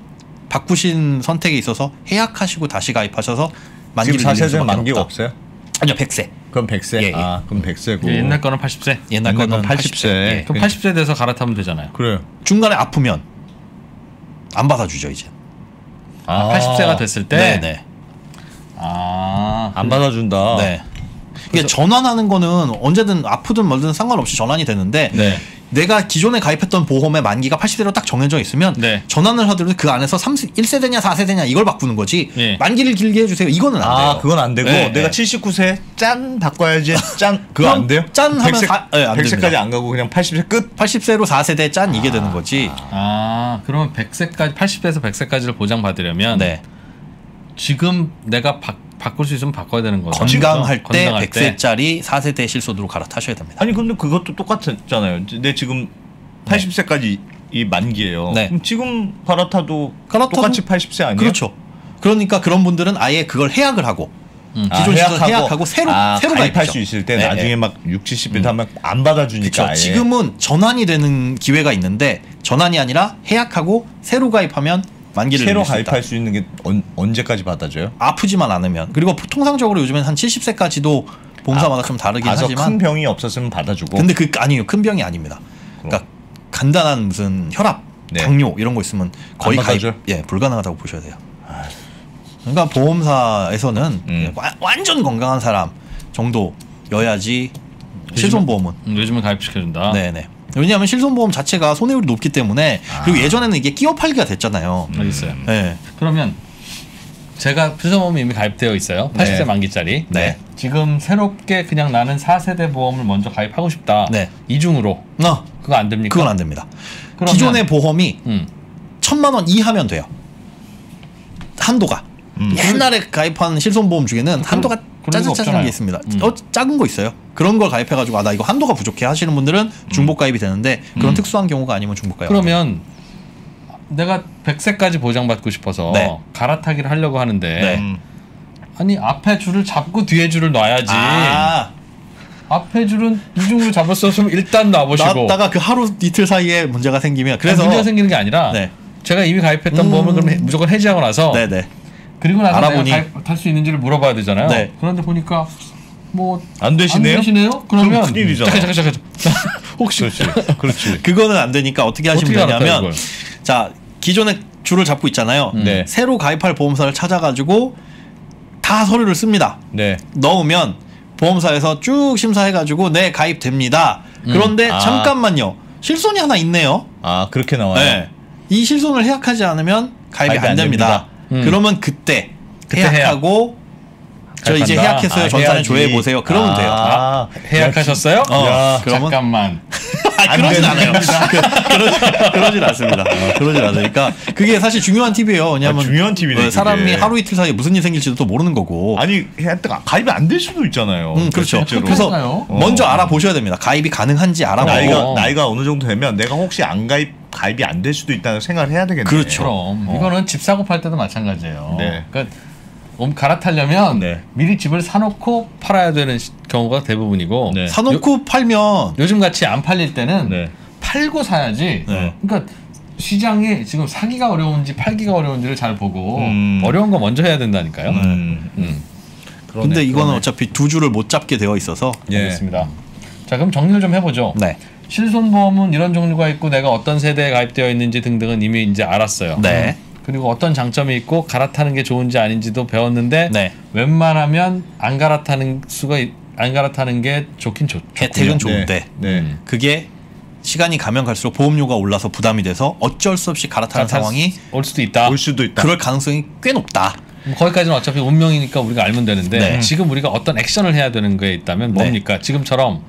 바꾸신 선택에 있어서 해약하시고 다시 가입하셔서 만기를 지금 4세대는 늘릴 수밖에 만기가 없다. 없어요? 아니요, 100세. 그럼 100세. 예. 그럼 100세고. 옛날 거는 80세. 옛날 거는 80세. 예. 그럼 80세 돼서 갈아타면 되잖아요. 그래요. 중간에 아프면 안 받아주죠 이제. 80세가 됐을 때. 네네. 안 받아준다. 네. 이게 전환하는 거는 언제든 아프든 말든 상관없이 전환이 되는데 네. 내가 기존에 가입했던 보험의 만기가 80세로 딱 정해져 있으면 네. 전환을 하더라도 그 안에서 1세대냐 4세대냐 이걸 바꾸는 거지 네. 만기를 길게 해주세요 이거는 안 돼요. 그건 안 되고 네, 내가 네. 79세 짠 바꿔야지 짠 그거 안 돼요? 짠 하면 100세까지 안 가고 그냥 80세 끝? 80세로 4세대 짠 이게 되는 거지. 그러면 100세까지 80세에서 100세까지를 보장받으려면 네. 지금 내가 바꿀 수 있으면 바꿔야 되는 거죠. 건강할 때 100세짜리 4세대 실손으로 갈아타셔야 됩니다. 아니 근데 그것도 똑같잖아요. 내 지금 80세까지 이 만기예요. 네. 그럼 지금 갈아타도 똑같이 80세 아니에요? 그렇죠. 그러니까 그런 분들은 아예 그걸 해약을 하고 기존 실손 해약하고 새로 가입할 가입하죠. 수 있을 때 네, 나중에 네. 막 60, 70대 하면 안 받아주니까 그렇죠. 아예. 지금은 전환이 되는 기회가 있는데 전환이 아니라 해약하고 새로 가입하면 만기를 새로 늘릴 수 있다. 가입할 수 있는 게 언제까지 받아줘요? 아프지만 않으면. 그리고 통상적으로 요즘엔 한 70세까지도 보험사마다 좀 다르긴 하지만 큰 병이 없었으면 받아주고. 근데 아니요. 큰 병이 아닙니다. 그러니까 간단한 무슨 혈압, 네. 당뇨 이런 거 있으면 거의 가입 불가능하다고 보셔야 돼요. 그러니까 보험사에서는 완전 건강한 사람 정도여야지 실손보험은 요즘은 가입시켜준다. 네네. 왜냐하면 실손보험 자체가 손해율이 높기 때문에 그리고 예전에는 이게 끼어 팔기가 됐잖아요. 있어요. 네. 그러면 제가 실손보험이 이미 가입되어 있어요. 80세 네. 만기짜리. 네. 지금 새롭게 그냥 나는 4세대 보험을 먼저 가입하고 싶다. 네. 이중으로. 그거 안 됩니까? 그건 안 됩니다. 그러면, 기존의 보험이 1,000만 원 이하면 돼요. 한도가. 옛날에 가입한 실손보험 중에는 한도가 짜잘짜잘한 게 있습니다. 작은 거 있어요. 그런 걸 가입해가지고 나 이거 한도가 부족해 하시는 분들은 중복 가입이 되는데 그런 특수한 경우가 아니면 중복 가입. 그러면 내가 100세까지 보장받고 싶어서 네. 갈아타기를 하려고 하는데 네. 아니 앞에 줄을 잡고 뒤에 줄을 놔야지. 앞에 줄은 이중으로 잡았었으면 일단 놔보시고 놨다가 그 하루 이틀 사이에 문제가 생기면 그래서 문제가 생기는 게 아니라 네. 제가 이미 가입했던 보험을 그럼 무조건 해지하고 나서 네네. 그리고 나서 알아보니. 내가 가입할 수 있는지를 물어봐야 되잖아요. 네. 그런데 보니까 뭐 안 되시네요? 그러면 큰일이잖아. 잠깐. 혹시 그렇지. 그거는 안 되니까 어떻게 하시면 어떻게 알았어요, 되냐면 자 기존에 줄을 잡고 있잖아요. 네. 새로 가입할 보험사를 찾아가지고 다 서류를 씁니다. 네. 넣으면 보험사에서 쭉 심사해가지고 네 가입됩니다. 그런데 잠깐만요. 실손이 하나 있네요. 아 그렇게 나와요. 네. 이 실손을 해약하지 않으면 가입이 안 됩니다. 그러면 그때 해약하고 저 이제 가입한다. 해약했어요. 전산을 조회해 보세요. 그러면 돼요. 해약하셨어요? 그러면 잠깐만. 그러진 않아요. 그러진 않습니다. 그러진 않으니까 그게 사실 중요한 팁이에요. 왜냐하면 중요한 팁이네. 사람이 그게. 하루 이틀 사이에 무슨 일이 생길지도 또 모르는 거고. 아니 가입이 안 될 수도 있잖아요. 그렇죠. 실제로. 그래서 먼저 알아보셔야 됩니다. 가입이 가능한지 알아보고. 나이가 어느 정도 되면 내가 혹시 가입이 안 될 수도 있다는 생각을 해야 되겠네요. 그렇죠. 그럼 이거는 집 사고 팔 때도 마찬가지예요. 네. 그러니까 갈아타려면 네. 미리 집을 사놓고 팔아야 되는 경우가 대부분이고 네. 사놓고 팔면 요즘 같이 안 팔릴 때는 네. 팔고 사야지. 네. 그러니까 시장이 지금 사기가 어려운지 팔기가 어려운지를 잘 보고 어려운 거 먼저 해야 된다니까요. 근데 이거는 어차피 두 줄을 못 잡게 되어 있어서. 알겠습니다. 자, 그럼 정리를 좀 해보죠. 네. 실손보험은 이런 종류가 있고 내가 어떤 세대에 가입되어 있는지 등등은 이미 이제 알았어요. 네. 그리고 어떤 장점이 있고 갈아타는 게 좋은지 아닌지도 배웠는데 네. 웬만하면 안 갈아타는 게 좋긴 좋고 혜택은 좋은데 네. 그게 시간이 가면 갈수록 보험료가 올라서 부담이 돼서 어쩔 수 없이 갈아타는 상황이 올 수도 있다. 올 수도 있다. 그럴 가능성이 꽤 높다. 거기까지는 어차피 운명이니까 우리가 알면 되는데 네. 지금 우리가 어떤 액션을 해야 되는 거에 있다면 뭡니까? 지금처럼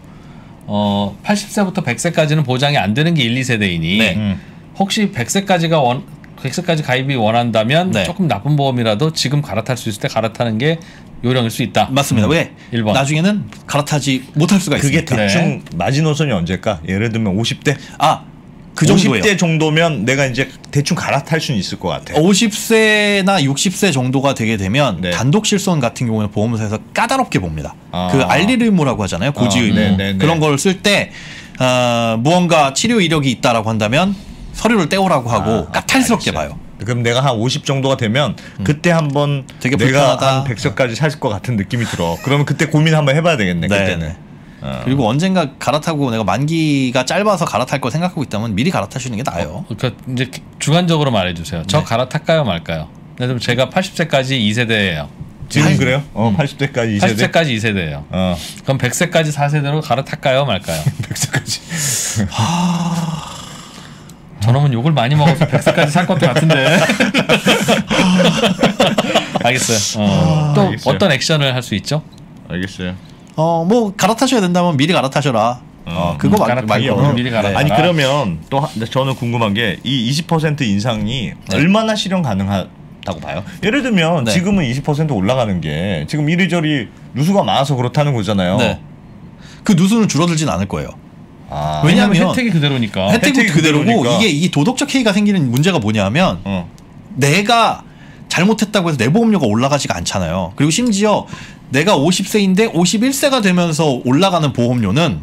80세부터 100세까지는 보장이 안 되는 게 1, 2세대이니 네. 혹시 100세까지 가입이 원한다면 네. 조금 나쁜 보험이라도 지금 갈아탈 수 있을 때 갈아타는 게 요령일 수 있다. 맞습니다. 왜? 1번. 나중에는 갈아타지 못할 수가 그게 있으니까. 대충 마지노선이 언제일까? 예를 들면 50대? 그 정도예요. 50대 정도면 내가 이제 대충 갈아탈 수는 있을 것 같아. 50세나 60세 정도가 되게 되면 네. 단독 실손 같은 경우는 보험사에서 까다롭게 봅니다. 아. 그 알릴 의무라고 하잖아요. 고지 의무. 네. 그런 걸 쓸 때 무언가 치료 이력이 있다라고 한다면 서류를 떼오라고 하고 까탈스럽게 봐요. 그럼 내가 한 50 정도가 되면 그때 한번 되게 내가 불편하다. 한 100세까지 살 것 같은 느낌이 들어. 그러면 그때 고민 한번 해봐야 되겠네. 네. 그때는. 그리고 언젠가 갈아타고 내가 만기가 짧아서 갈아탈 거 생각하고 있다면 미리 갈아타시는 게 나아요. 그러니까 이제 주관적으로 말해주세요. 저 갈아탈까요 말까요? 그래서 제가 80세까지 2세대예요. 지금 그래요? 80대까지 2세대? 80세까지 2세대예요. 그럼 100세까지 4세대로 갈아탈까요 말까요? 100세까지. 저놈은 욕을 많이 먹어서 100세까지 살 것도 같은데. 알겠어요. 또 알겠어요. 어떤 액션을 할 수 있죠? 알겠어요. 뭐 갈아타셔야 된다면 미리 갈아타셔라. 그거 말고 미리 갈아타라. 아니 그러면 또 저는 궁금한 게 이 20% 인상이 얼마나 실현 가능하다고 봐요? 예를 들면 지금은 20% 올라가는 게 지금 이리저리 누수가 많아서 그렇다는 거잖아요. 네. 그 누수는 줄어들진 않을 거예요. 왜냐하면 혜택이 그대로니까. 혜택이 그대로고 이게 도덕적 해이가 생기는 문제가 뭐냐면 내가 잘못했다고 해서 내 보험료가 올라가지가 않잖아요. 그리고 심지어 내가 50세인데 51세가 되면서 올라가는 보험료는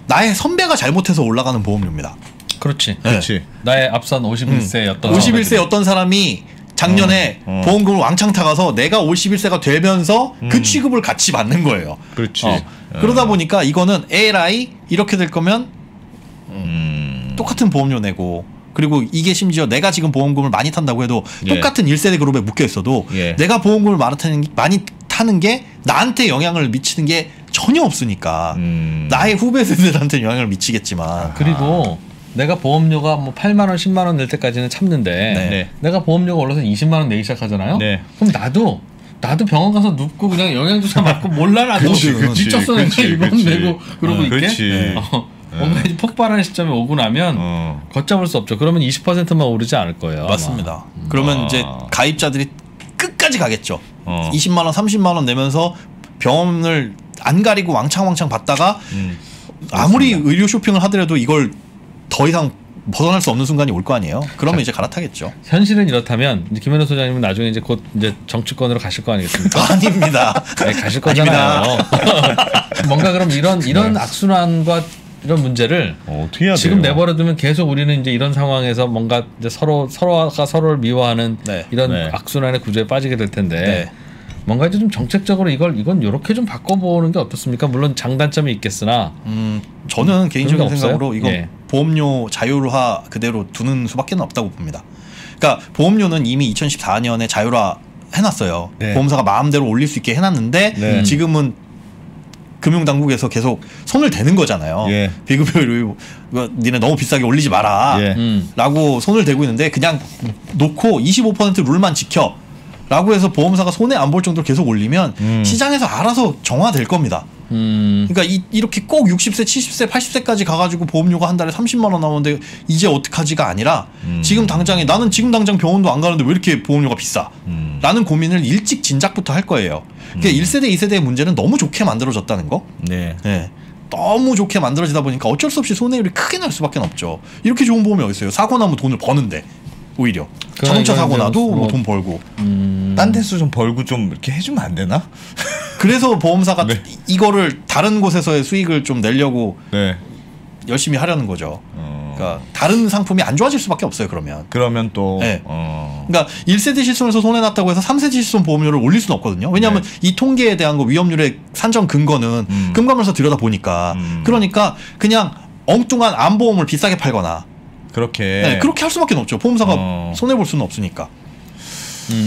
나의 선배가 잘못해서 올라가는 보험료입니다. 그렇지. 그렇지. 나의 앞선 51세였던 51세 어떤 사람이 작년에 보험금을 왕창 타가서 내가 51세가 되면서 그 취급을 같이 받는 거예요. 그렇지. 그러다 보니까 이거는 LI 이렇게 될 거면 똑같은 보험료 내고 그리고 이게 심지어 내가 지금 보험금을 많이 탄다고 해도 똑같은 1세대 그룹에 묶여 있어도 내가 보험금을 많이 타는 게 나한테 영향을 미치는 게 전혀 없으니까 나의 후배 세대들한테 영향을 미치겠지만 그리고 내가 보험료가 뭐 8만 원, 10만 원 낼 때까지는 참는데 내가 보험료가 올라서 20만 원 내기 시작하잖아요. 그럼 나도 병원 가서 눕고 그냥 영양주사 맞고 몰라 나도 미쳤어 내가 1번 내고 그러고 있게 뭔가 폭발하는 시점에 오고 나면 걷잡을 수 없죠. 그러면 20%만 오르지 않을 거예요. 맞습니다. 그러면 이제 가입자들이 끝까지 가겠죠. 20만 원, 30만 원 내면서 병원을 안 가리고 왕창 받다가 아무리 의료 쇼핑을 하더라도 이걸 더 이상 벗어날 수 없는 순간이 올 거 아니에요. 그러면 이제 갈아타겠죠. 현실은 이렇다면 이제 김현우 소장님은 나중에 이제 곧 이제 정치권으로 가실 거 아니겠습니까? 아닙니다. 네, 가실 거잖아요. 뭔가 그럼 이런 악순환과 이런 문제를 어떻게 해야 지금 돼요? 내버려두면 계속 우리는 이제 이런 상황에서 뭔가 이제 서로가 서로를 미워하는 이런 악순환의 구조에 빠지게 될 텐데 뭔가 이제 좀 정책적으로 이건 이렇게 좀 바꿔보는 게 어떻습니까? 물론 장단점이 있겠으나 저는 개인적인 생각으로 이거 보험료 자율화 그대로 두는 수밖에 없다고 봅니다. 그러니까 보험료는 이미 2014년에 자율화 해놨어요. 보험사가 마음대로 올릴 수 있게 해놨는데 지금은 금융당국에서 계속 손을 대는 거잖아요. 비급여율 니네 너무 비싸게 올리지 마라 라고 손을 대고 있는데 그냥 놓고 25% 룰만 지켜 라고 해서 보험사가 손해 안 볼 정도로 계속 올리면 시장에서 알아서 정화될 겁니다. 그러니까 이렇게 꼭 60세, 70세, 80세까지 가가지고 보험료가 한 달에 30만 원 나오는데 이제 어떡하지가 아니라 지금 당장에 나는 지금 당장 병원도 안 가는데 왜 이렇게 보험료가 비싸? 라는 고민을 일찍 진작부터 할 거예요. 그러니까 1세대, 2세대의 문제는 너무 좋게 만들어졌다는 거. 너무 좋게 만들어지다 보니까 어쩔 수 없이 손해율이 크게 날 수밖에 없죠. 이렇게 좋은 보험이 어디 있어요? 사고 나면 돈을 버는데. 오히려 자동차 사고 나도 뭐 돈 벌고 딴 데서 좀 벌고 좀 이렇게 해주면 안 되나? 그래서 보험사가 이거를 다른 곳에서의 수익을 좀 내려고 열심히 하려는 거죠. 그러니까 다른 상품이 안 좋아질 수밖에 없어요. 그러면 또 그러니까 1세대 실손에서 손해났다고 해서 3세대 실손 보험료를 올릴 수는 없거든요. 왜냐하면 이 통계에 대한 거 위험률의 산정 근거는 금감원에서 들여다 보니까 그러니까 그냥 엉뚱한 암보험을 비싸게 팔거나 그렇게 할 수밖에 없죠. 보험사가 손해 볼 수는 없으니까.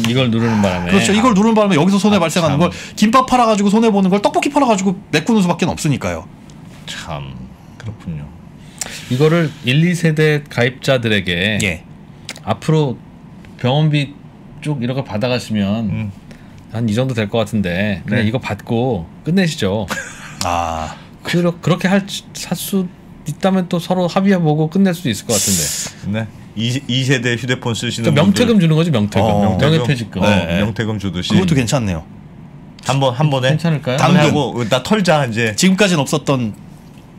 이걸 누르는 바람에 그렇죠. 이걸 누르는 바람에 여기서 손해 발생하는 걸 김밥 팔아가지고 손해 보는 걸 떡볶이 팔아가지고 메꾸는 수밖에 없으니까요. 참 그렇군요. 이거를 1, 2세대 가입자들에게 앞으로 병원비 쪽 이런 거 받아가시면 한 이 정도 될 것 같은데 그냥 이거 받고 끝내시죠. 그렇게 할 수 있다면 또 서로 합의해보고 끝낼 수 있을 것 같은데. 2세대 휴대폰 쓰시는 명태금 주는 거지. 명예퇴직금. 명태금 주듯이. 그것도 괜찮네요. 한 번에 괜찮을까요? 당하고 나 털자 이제. 지금까지는 없었던.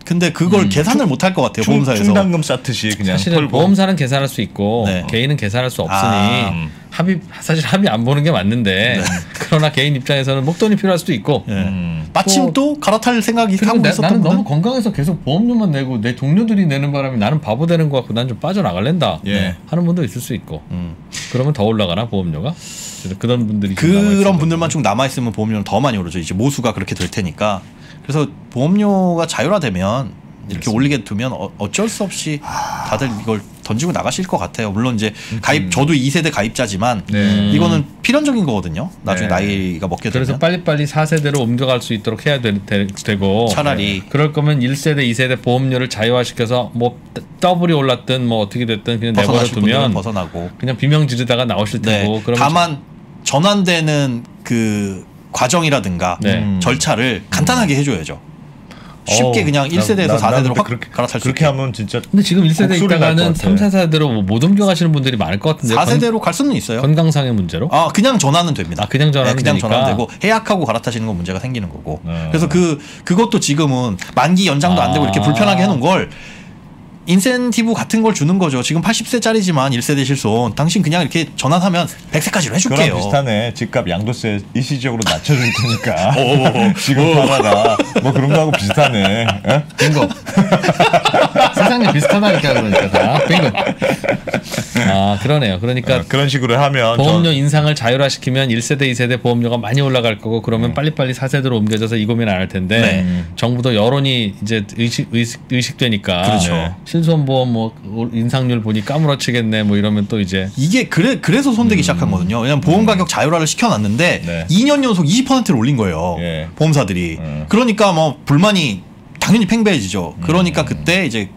근데 그걸 계산을 못 할 것 같아요. 보험사에서. 충당금 쌓듯이 그냥 사실은 털고. 보험사는 계산할 수 있고 개인은 계산할 수 없으니 사실 합의 안 보는 게 맞는데 그러나 개인 입장에서는 목돈이 필요할 수도 있고 마침 또 갈아탈 생각이 하고 있었던 나는 너무 건강해서 계속 보험료만 내고 내 동료들이 내는 바람에 나는 바보 되는 것 같고 난 좀 빠져나갈랜다 하는 분도 있을 수 있고 그러면 더 올라가나 보험료가? 그런 분들이 그런 분들만 쭉 남아있으면 보험료는 더 많이 오르죠. 이제 모수가 그렇게 될 테니까. 그래서 보험료가 자율화되면 이렇게 올리게 두면 어쩔 수 없이 다들 이걸 던지고 나가실 것 같아요. 물론 이제 저도 2세대 가입자지만 이거는 필연적인 거거든요. 나중에 나이가 먹게 되면. 그래서 빨리빨리 4세대로 옮겨갈 수 있도록 해야 되고 차라리 그럴 거면 1세대, 2세대 보험료를 자유화시켜서 뭐 더블이 올랐든 뭐 어떻게 됐든 그냥 내버려 두면 벗어나고 그냥 비명 지르다가 나오실 테고. 다만 전환되는 그 과정이라든가 절차를 간단하게 해줘야죠. 쉽게 그냥 1세대에서 4세대로 확 갈아탈 수 그렇게 하면 진짜. 근데 지금 1세대 있다가는 3, 4세대로 못 옮겨가시는 분들이 많을 것 같은데. 4세대로 갈 수는 있어요. 건강상의 문제로? 그냥 전환은 됩니다. 그냥 전환은 그냥 되니까. 전환되고 해약하고 갈아타시는 건 문제가 생기는 거고. 그래서 그것도 지금은 만기 연장도 안 되고 이렇게 불편하게 해놓은 걸 인센티브 같은 걸 주는 거죠. 지금 80세짜리지만 1세대 실손 당신 그냥 이렇게 전환하면 100세까지로 해줄게요. 그랑 비슷하네. 집값 양도세 일시적으로 낮춰줄 테니까 지금 팔아라. 뭐 그런 거하고 비슷하네. 빙고. 세상에 비슷하다니까 그러니까 다 빙고. 그러네요. 그러니까 그런 식으로 하면 보험료 인상을 자율화시키면 1세대, 2세대 보험료가 많이 올라갈 거고 그러면 빨리빨리 4세대로 옮겨져서 이 고민 안 할 텐데 정부도 여론이 이제 의식되니까 그렇죠. 실손보험 뭐 인상률 보니 까무러치겠네 뭐 이러면 또 이제 이게 그래서 손대기 시작한 거거든요. 왜냐면 보험 가격 자율화를 시켜놨는데 2년 연속 20%를 올린 거예요. 보험사들이. 그러니까 뭐 불만이 당연히 팽배해지죠. 그러니까 그때 이제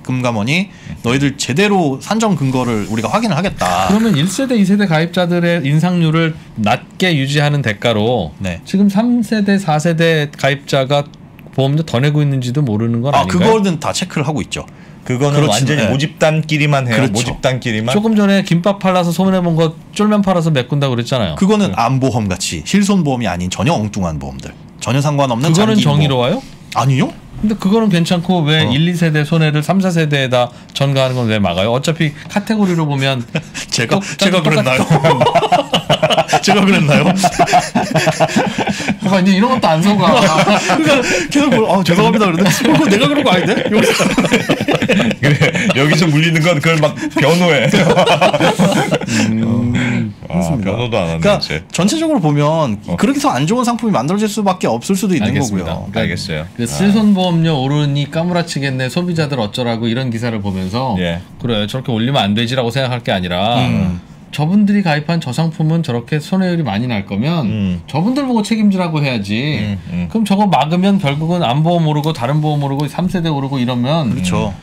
금감원이 너희들 제대로 산정 근거를 우리가 확인을 하겠다. 그러면 1세대, 2세대 가입자들의 인상률을 낮게 유지하는 대가로 지금 3세대, 4세대 가입자가 보험료 더 내고 있는지도 모르는 건 아닌가요? 그거는 다 체크를 하고 있죠. 그거는 완전히 모집단끼리만 해요. 그렇죠. 모집단끼리만. 조금 전에 김밥 팔아서 손해본 거 쫄면 팔아서 메꾼다고 그랬잖아요. 그거는 암보험 같이 실손보험이 아닌 전혀 엉뚱한 보험들. 전혀 상관없는 그거는 장기 정의로워요? 아니요. 근데 그거는 괜찮고 왜 1, 2세대 손해를 3, 4세대에다 전가하는 건 왜 막아요? 어차피 카테고리로 보면 제가 그랬나요? 제가 그랬나요? 봐봐 이제 이런 것도 안 속아. 그러니까 계속 죄송합니다 그러는데 내가 그런 거 아닌데? 그래 여기서 물리는 건 그걸 막 변호해. 변호도 안 하네. 그러니까 전체적으로 보면 그렇게 해서 안 좋은 상품이 만들어질 수밖에 없을 수도 있는 알겠습니다. 거고요. 알겠어요. 실손보험료 오르니 까무라치겠네 소비자들 어쩌라고 이런 기사를 보면서 그래 저렇게 올리면 안 되지라고 생각할 게 아니라 저분들이 가입한 저 상품은 저렇게 손해율이 많이 날 거면 저분들 보고 책임지라고 해야지. 그럼 저거 막으면 결국은 안보험 오르고 다른 보험 오르고 3세대 오르고 이러면 그렇죠.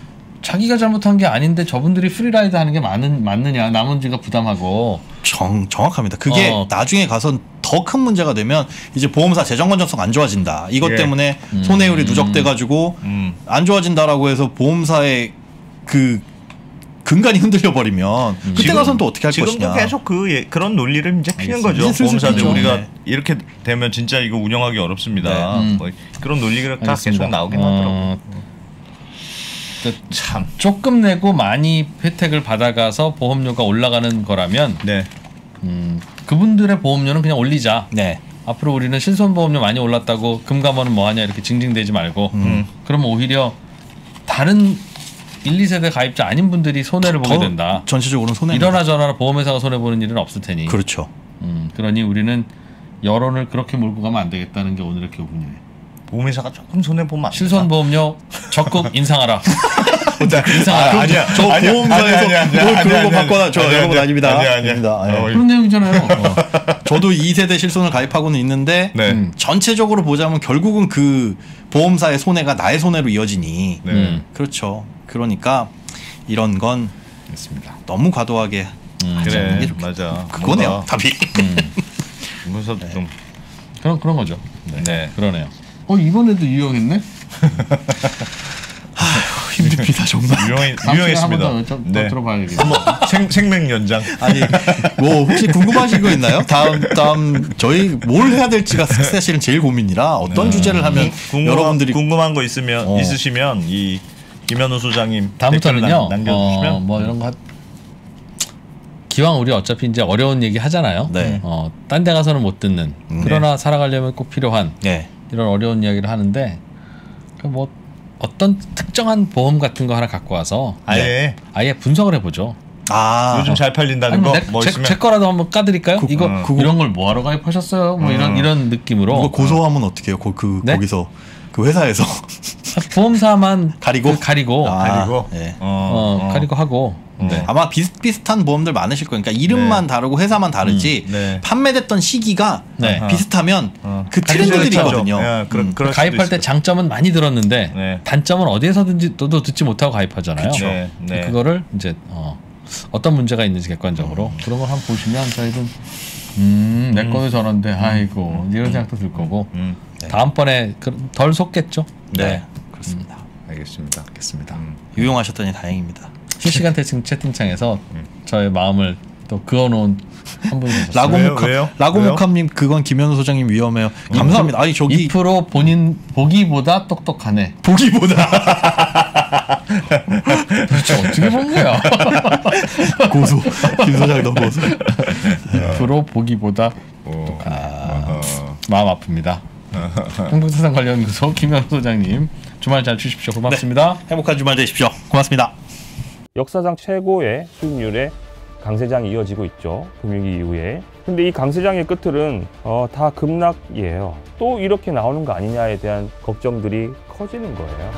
자기가 잘못한 게 아닌데 저분들이 프리라이드 하는 게 맞느냐 나머지가 부담하고. 정확합니다. 그게 나중에 가서 더 큰 문제가 되면 이제 보험사 재정 건전성 안 좋아진다. 이것 때문에 손해율이 누적돼가지고 안 좋아진다라고 해서 보험사의 그 근간이 흔들려 버리면 그때 가서는 또 어떻게 할 것이냐. 지금도 계속 그런 논리를 이제 피는 거죠. 보험사들 우리가 이렇게 되면 진짜 이거 운영하기 어렵습니다. 뭐 그런 논리가 다 계속 나오긴 하더라고요. 참 조금 내고 많이 혜택을 받아가서 보험료가 올라가는 거라면 그분들의 보험료는 그냥 올리자. 네. 앞으로 우리는 실손보험료 많이 올랐다고 금감원은 뭐하냐 이렇게 징징대지 말고 그러면 오히려 다른 1, 2세대 가입자 아닌 분들이 손해를 보게 된다. 전체적으로는 손해. 이러나 저러나 보험회사가 손해보는 일은 없을 테니. 그렇죠. 그러니 우리는 여론을 그렇게 몰고 가면 안 되겠다는 게 오늘의 교훈이에요. 보험회사가 조금 손해보면 안 된다. 실손보험료 적극 인상하라. 인상하라. 아니야. 저 보험사에서 그런 거 받거나 저 이런 건 아닙니다. 아닙니다. 그런 내용이잖아요. 저도 2세대 실손을 가입하고는 있는데 전체적으로 보자면 결국은 그 보험사의 손해가 나의 손해로 이어지니 그렇죠. 그러니까 이런 건 있습니다. 너무 과도하게 하지 않는 게 좋겠다. 맞아. 그거네요. 답이. 보면서 좀 그런 거죠. 네. 그러네요. 이번에도 유용했네. 힘듭니다 정말. 유용했습니다. 한번 더 들어봐야겠네. 생명 연장. 아니 뭐 혹시 궁금하신 거 있나요? 다음 저희 뭘 해야 될지가 사실은 제일 고민이라 어떤 주제를 하면 여러분들이 궁금한 거 있으시면 이 김현우 소장님 다음부터는요. 남겨주시면 뭐 이런 거 기왕 우리 어차피 이제 어려운 얘기 하잖아요. 딴 데 가서는 못 듣는 그러나 살아가려면 꼭 필요한 이런 어려운 이야기를 하는데 뭐 어떤 특정한 보험 같은 거 하나 갖고 와서 아예 분석을 해보죠. 요즘 잘 팔린다는 거 뭐 있으면 제 거라도 한번 까드릴까요? 이런 걸 뭐하러 가입하셨어요? 뭐 이런 느낌으로. 이거 고소하면 어떻게 해요? 거기서 그 회사에서 보험사만 가리고 가리고 하고. 아마 비슷비슷한 보험들 많으실 거예요. 그러니까 이름만 다르고 회사만 다르지 판매됐던 시기가 비슷하면 그 트렌드들이 있거든요. 가입할 때 장점은 많이 들었는데 단점은 어디에서든지 또 듣지 못하고 가입하잖아요. 그거를 이제 어떤 문제가 있는지 객관적으로 그런 걸 한번 보시면 저희는 내 거는 저런데 아이고 이런 생각도 들 거고 다음번에 덜 속겠죠. 네, 그렇습니다. 알겠습니다. 유용하셨더니 다행입니다. 실시간 채팅창에서 저의 마음을 또 그어놓은 한 분이 계셨어요. 라고목함님 그건 김현우 소장님 위험해요. 감사합니다. 아니 저기 2% 본인 보기보다 똑똑하네. 보기보다. 도대체 어떻게 본 거야? 고소. 김 소장 너무 고소. 2% 보기보다 똑똑하네. 마음 아픕니다. 행복세상관리연구소 김현우 소장님 주말 잘 쉬십시오. 고맙습니다. 행복한 주말 되십시오. 고맙습니다. 역사상 최고의 수익률의 강세장이 이어지고 있죠. 금융위기 이후에. 근데 이 강세장의 끝들은 다 급락이에요. 또 이렇게 나오는 거 아니냐에 대한 걱정들이 커지는 거예요.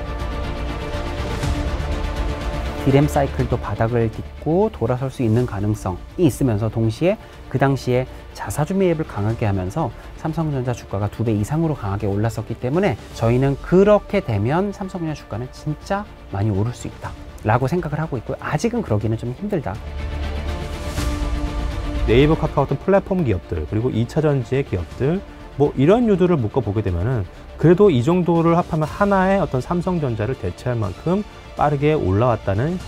디램 사이클도 바닥을 딛고 돌아설 수 있는 가능성이 있으면서 동시에 그 당시에 자사주 매입을 강하게 하면서 삼성전자 주가가 2배 이상으로 강하게 올랐었기 때문에 저희는 그렇게 되면 삼성전자 주가는 진짜 많이 오를 수 있다 라고 생각을 하고 있고요. 아직은 그러기는 좀 힘들다. 네이버, 카카오등 플랫폼 기업들 그리고 2차전지의 기업들 뭐 이런 유두를 묶어보게 되면은 그래도 이 정도를 합하면 하나의 어떤 삼성전자를 대체할 만큼 빠르게 올라왔다는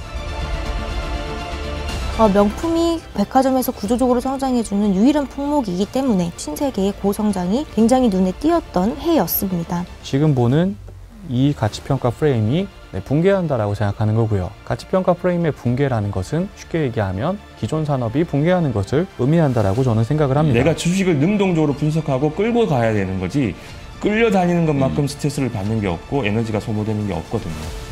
명품이 백화점에서 구조적으로 성장해주는 유일한 품목이기 때문에 신세계의 고성장이 굉장히 눈에 띄었던 해였습니다. 지금 보는 이 가치평가 프레임이 붕괴한다라고 생각하는 거고요. 가치평가 프레임의 붕괴라는 것은 쉽게 얘기하면 기존 산업이 붕괴하는 것을 의미한다라고 저는 생각을 합니다. 내가 주식을 능동적으로 분석하고 끌고 가야 되는 거지 끌려다니는 것만큼 스트레스를 받는 게 없고 에너지가 소모되는 게 없거든요.